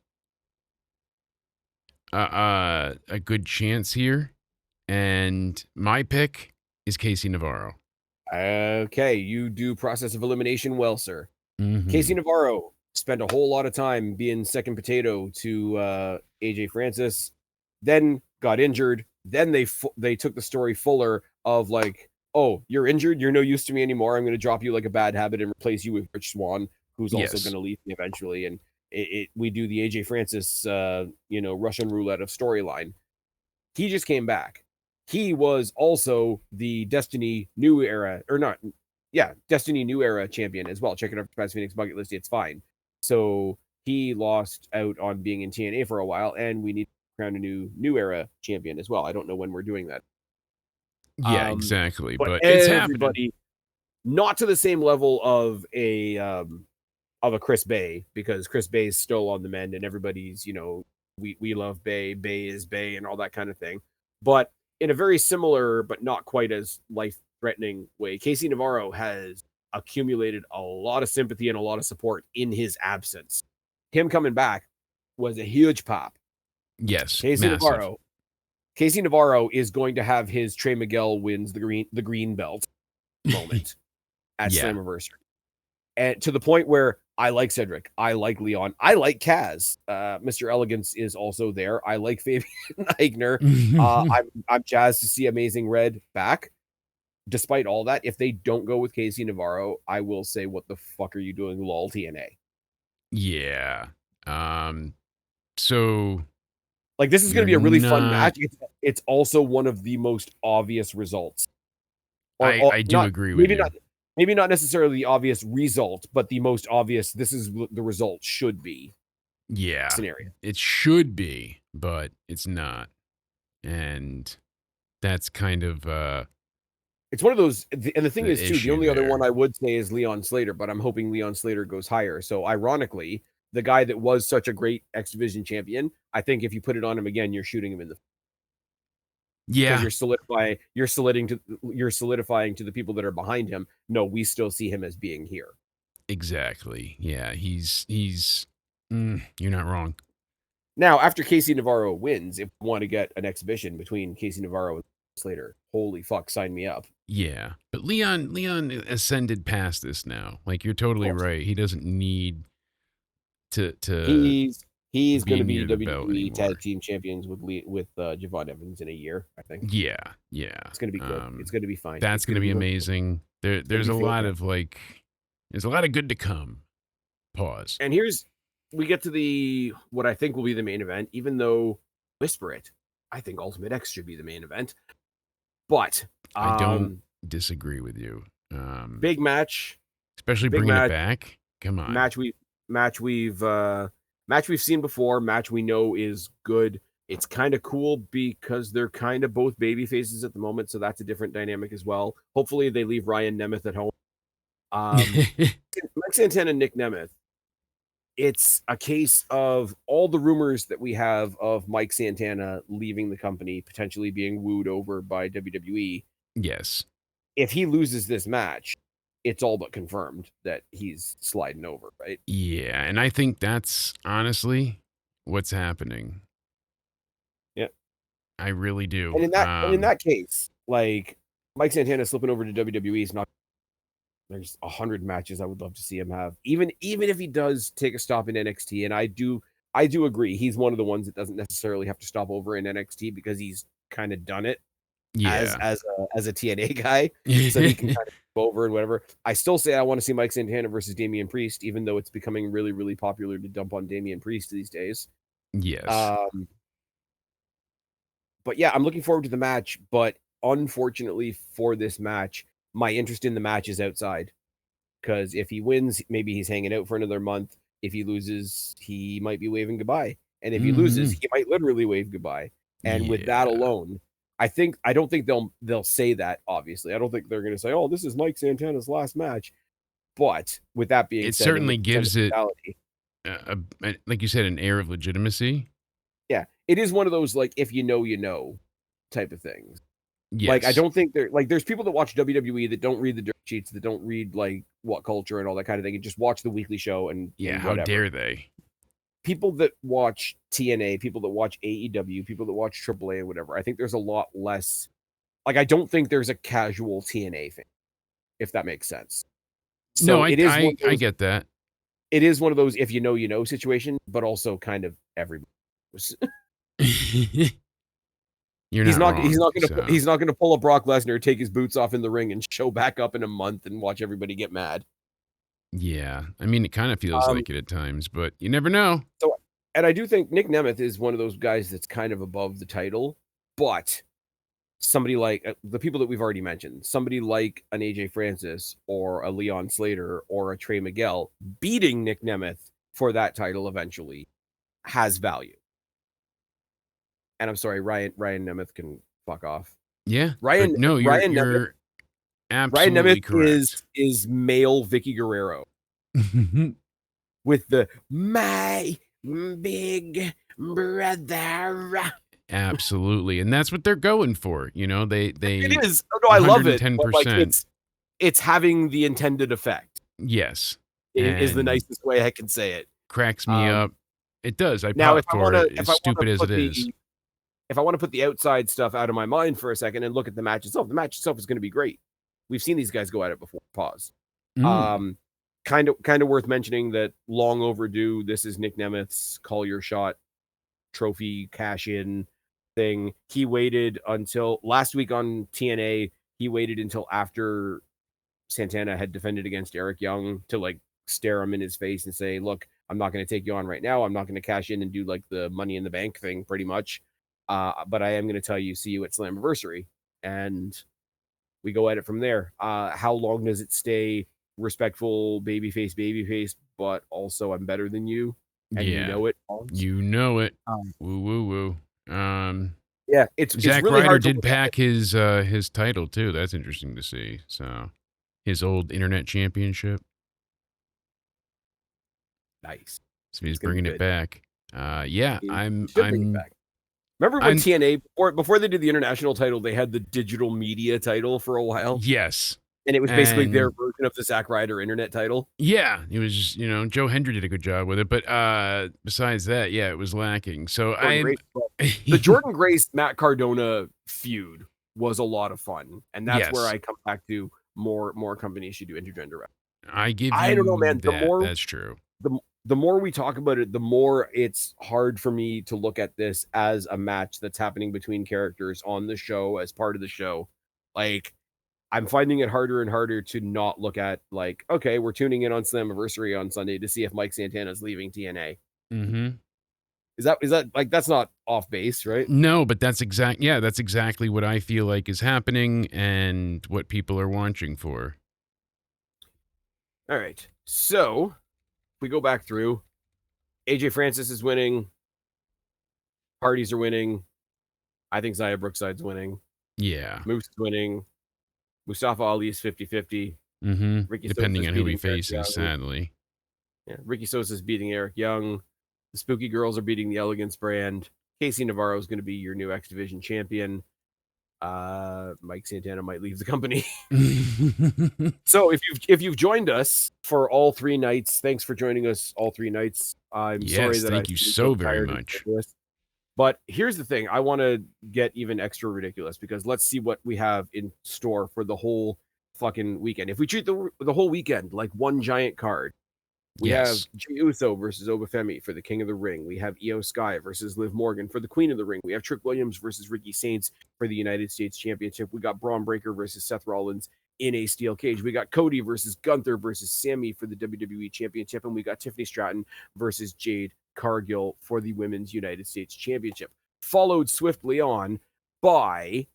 a good chance here. And my pick is Casey Navarro. Okay, you do process of elimination well, sir. Mm-hmm. Casey Navarro spent a whole lot of time being second potato to AJ Francis, then got injured. Then they took the story fuller of like, oh, you're injured, you're no use to me anymore. I'm going to drop you like a bad habit and replace you with Rich Swann, who's also going to leave me eventually. And we do the AJ Francis, Russian roulette of storyline. He just came back. He was also the Destiny New Era, Destiny New Era champion as well. Check it out for Spaz Phoenix bucket list. It's fine. So he lost out on being in TNA for a while, and we need to crown a New Era champion as well. I don't know when we're doing that. Yeah, exactly. But it's happening. not to the same level of a Chris Bay, because Chris Bay is still on the mend and everybody's, we love Bay, Bay is Bay and all that kind of thing. But in a very similar but not quite as life-threatening way, Casey Navarro has accumulated a lot of sympathy and a lot of support in his absence. Him coming back was a huge pop. Yes, Casey massive. Navarro. Casey Navarro is going to have his Trey Miguel wins the green belt moment at Yeah. Slammiversary. And to the point where I like Cedric, I like Leon, I like Kaz. Mr. Elegance is also there. I like Fabian Eigner. I'm jazzed to see Amazing Red back. Despite all that, if they don't go with Casey Navarro, I will say, "What the fuck are you doing, lol TNA?" Yeah. So Like, this is going you're to be a really fun not. match. It's also one of the most obvious results, or I do not. agree with you. Maybe not necessarily the obvious result, but the most obvious. This is the result should be Yeah. scenario. It should be, but it's not. And that's kind of It's one of those, and the thing the is too, the issue only other one there. I would say is Leon Slater, but I'm hoping Leon Slater goes higher. So ironically, the guy that was such a great X Division champion, I think if you put it on him again, you're shooting him in the, because Yeah, you're solidifying to the people that are behind him. No, we still see him as being here. exactly. Yeah, you're not wrong. Now, after Casey Navarro wins, if we want to get an exhibition between Casey Navarro and Slater, holy fuck, sign me up. Yeah. But Leon ascended past this now. Like you're Of totally course. right. He doesn't need to He's going be to be near the belt WWE Tag anymore. Team Champions with Javon Evans in a year, I think. Yeah, yeah. It's going to be good. It's going to be fine. That's It's going going to to be be amazing. it's going to There's be a lot of fantastic. like there's a lot of good to come. Pause. And we get to the what I think will be the main event, even though whisper it, I think Ultimate X should be the main event. But I don't disagree with you. big match, Especially big bringing it match, back. Come on. match we match we've match we've seen before, match we know is good. It's kind of cool because they're kind of both baby faces at the moment, so that's a different dynamic as well. Hopefully they leave Ryan Nemeth at home. Mike Santana and Nick Nemeth, it's a case of all the rumors that we have of Mike Santana leaving the company, potentially being wooed over by WWE. Yes. If he loses this match, it's all but confirmed that he's sliding over, right? Yeah, and I think that's honestly what's happening. Yeah. I really do. And in that case, like Mike Santana slipping over to WWE is not. There's 100 matches I would love to see him have, even if he does take a stop in NXT. And I do agree he's one of the ones that doesn't necessarily have to stop over in NXT because he's kind of done it as Yeah. as a TNA guy, so he can kind of go over and whatever. I still say I want to see Mike Santana versus Damian Priest, even though it's becoming really really popular to dump on Damian Priest these days. Yes. Um, but yeah, I'm looking forward to the match. But unfortunately for this match, my interest in the match is outside. Because if he wins, maybe he's hanging out for another month. If he loses, he might be waving goodbye. And if he loses, Mhm. he might literally wave goodbye. And with that Yeah. alone, I don't think they'll say that, obviously. I don't think they're gonna say, "Oh, this is Mike Santana's last match." But with that being It said, and certainly with the gives it sentimentality, like you said, an air of legitimacy. yeah, it is one of those like if you know type of things. Like I Yes. don't think there's people that watch WWE that don't read the dirt sheets, that don't read like what culture and all that kind of thing, and just watch the weekly show Yeah, and how whatever. dare they? People that watch TNA, people that watch AEW, people that watch AAA, whatever. I think there's a lot less. Like, I don't think there's a casual TNA fan, if that makes sense. No, So I it is one I of I those. get that. It is one of those if you know situation, but also kind of everybody. You're He's not not. He's wrong. not gonna. So, He's not gonna pull a Brock Lesnar, take his boots off in the ring, and show back up in a month and watch everybody get mad. yeah. I mean, it kind of feels Um. like it at times, but you never know. So, and I do think Nick Nemeth is one of those guys that's kind of above the title, but somebody like the people that we've already mentioned, somebody like an AJ Francis or a Leon Slater or a Trey Miguel beating Nick Nemeth for that title eventually has value. And I'm sorry, Ryan Nemeth can fuck off. Yeah, but Ryan no, Ryan Nemeth Ryan Nemeth Absolutely correct. is male Vicky Guerrero with the my big brother. Absolutely, and that's what they're going for, you know, they It is. Oh, no, I love it, but, like, 110%. it's having the intended effect, Yes, is the and nicest way I can say it. cracks me Um, up. It does, I now pop for it, as stupid as it is. if I wanna put the outside stuff out of my mind for a second and look at the match itself is gonna be great. We've seen these guys go at it before. Pause. Mm, Um, kinda worth mentioning that long overdue, this is Nick Nemeth's Call Your Shot trophy cash-in thing. He waited until last week on TNA, he waited until after Santana had defended against Eric Young to, like, stare him in his face and say, "Look, I'm not gonna take you on right now. I'm not gonna cash in and do, like, the Money in the Bank thing pretty much, but I am gonna tell you, see you at Slammiversary." And we go at it from there. How long does it stay respectful babyface, but also I'm better than you, and you yeah, know it, Bones? you know it. Um, Woo, woo, woo. yeah, it's Zack really Ryder hard to did look at it. pack his title too, that's interesting to see, so his old internet championship, Nice. so he's It's gonna be bringing it good. back. Yeah, He I'm should bring it I'm back. Remember when I'm TNA before they did the international title, they had the digital media title for a while, yes, and it was basically their and version of the Zack Ryder internet title? yeah, it was just, Joe Hendry did a good job with it, but, besides that, yeah, it was lacking, so Jordan I'm Grace, well, the Jordan Grace Matt Cardona feud was a lot of fun, and that's where yes, I come back to more companies should do intergender wrestling. I give I don't know, you man. that, that's true. The more we talk about it, the more it's hard for me to look at this as a match that's happening between characters on the show as part of the show. Like, I'm finding it harder and harder to not look at, like, okay, we're tuning in on Slammiversary on Sunday to see if Mike Santana's leaving TNA. Mhm. Is that like that's not off base, right? No, but that's exactly what I feel like is happening and what people are watching for. All right. So if we go back through, AJ Francis is winning, Hardys are winning. I think Zaya Brookside's winning. Yeah. Moose is winning. Mustafa Ali is 50-50. Mhm. Ricky Sosa Depending is on who he beating Eric faces, Young. sadly. Yeah, Ricky Sosa is beating Eric Young. The Spooky Girls are beating the Elegance brand. Casey Navarro is going to be your new X Division champion. Mike Santana might leave the company. So if you've joined us for all 3 nights, thanks for joining us all 3 nights. I'm sorry Yes, that I thank you seem so so very tired and much. ridiculous. But here's the thing: I want to get even extra ridiculous because let's see what we have in store for the whole fucking weekend. If we treat the whole weekend like one giant card, we have Yes. Jey Uso versus Obafemi for the King of the Ring. We have Io Sky versus Liv Morgan for the Queen of the Ring. We have Trick Williams versus Ricky Saints for the United States Championship. We got Braun Breaker versus Seth Rollins in a steel cage. We got Cody versus Gunther versus Sammy for the WWE Championship. And we got Tiffany Stratton versus Jade Cargill for the Women's United States Championship. Followed swiftly on by,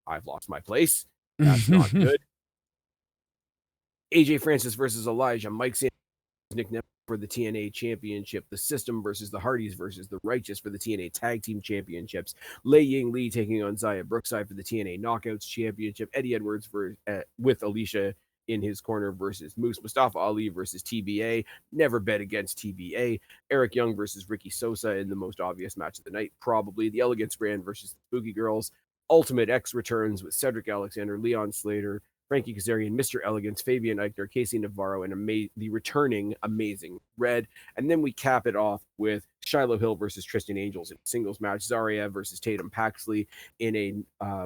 I've lost my place. That's not good. AJ Francis versus Elijah. Mike Sanders, Nick Nemeth for the TNA Championship, the System versus the Hardys versus the Righteous for the TNA Tag Team Championships, Lei Ying Lee taking on Zaya Brookside for the TNA Knockouts Championship, Eddie Edwards with Alicia in his corner versus Moose, Mustafa Ali versus TBA, never bet against TBA, Eric Young versus Ricky Sosa in the most obvious match of the night, probably the Elegance Brand versus the Spooky Girls, Ultimate X returns with Cedric Alexander, Leon Slater, Frankie Kazarian, Mr. Elegance, Fabian Eichner, Casey Navarro, and the returning Amazing Red. And then we cap it off with Shiloh Hill versus Tristan Angels in a singles match, Zarya versus Tatum Paxley in a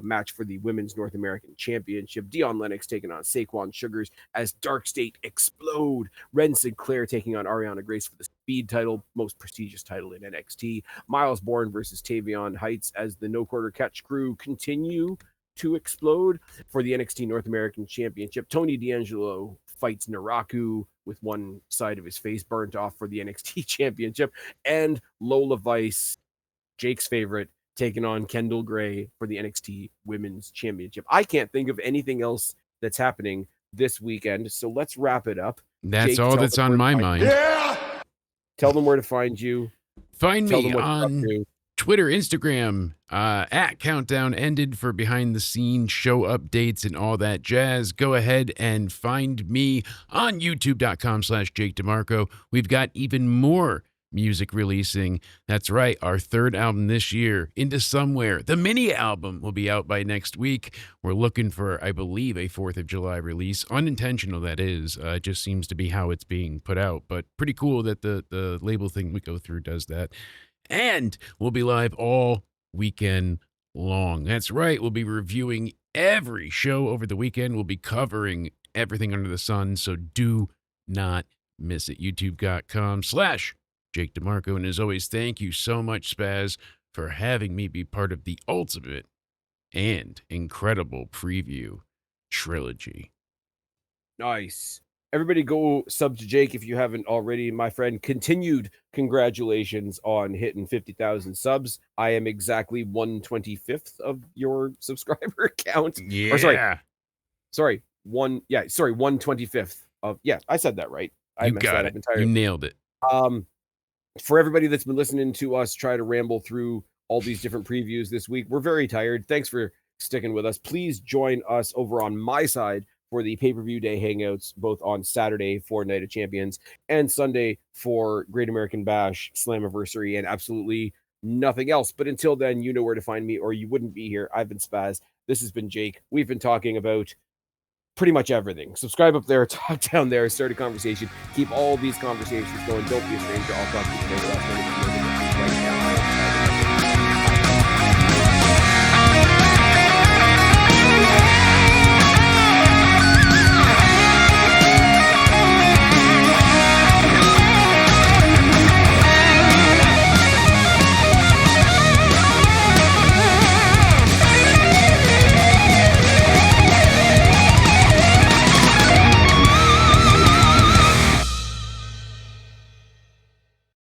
match for the Women's North American Championship, Dion Lennox taking on Saquon Sugars as Dark State explode, Ren Sinclair taking on Ariana Grace for the Speed title, most prestigious title in NXT, Miles Bourne versus Tavion Heights as the No Quarter Catch crew continue to explode for the NXT North American Championship. Tony D'Angelo fights Naraku with one side of his face burnt off for the NXT Championship. And Lola Vice, Jake's favorite, taking on Kendall Gray for the NXT Women's Championship. I can't think of anything else that's happening this weekend. So let's wrap it up. That's Jake, all tell that's them on where to my find you. mind. Tell them where to find you. Find Tell me them what you're up on to. Twitter, Instagram, at Countdown Ended for behind the scenes show updates and all that jazz. Go ahead and find me on youtube.com/Jake DeMarco. We've got even more music releasing. That's right, our third album this year, Into Somewhere. The mini album will be out by next week. We're looking for, I believe, a 4th of July release. Unintentional, that is. It just seems to be how it's being put out. But pretty cool that the label thing we go through does that. And we'll be live all weekend long. That's right, we'll be reviewing every show over the weekend. We'll be covering everything under the sun, so do not miss it. youtube.com/Jake DeMarco. And as always, thank you so much, Spaz, for having me be part of the ultimate and incredible preview trilogy. Nice. Everybody go sub to Jake if you haven't already, my friend. Continued congratulations on hitting 50,000 subs. I am exactly 1/25th of your subscriber count. Yeah. Or sorry, 1/25th of, yeah, I said that right. You got it. You nailed it. For everybody that's been listening to us try to ramble through all these different previews this week, we're very tired. Thanks for sticking with us. Please join us over on my side for the pay-per-view day hangouts, both on Saturday for Night of Champions and Sunday for Great American Bash, Slammiversary, and absolutely nothing else. But until then, you know where to find me, or you wouldn't be here. I've been Spaz. This has been Jake. We've been talking about pretty much everything. Subscribe up there, talk down there, start a conversation. Keep all these conversations going. Don't be a stranger. I'll talk to you later.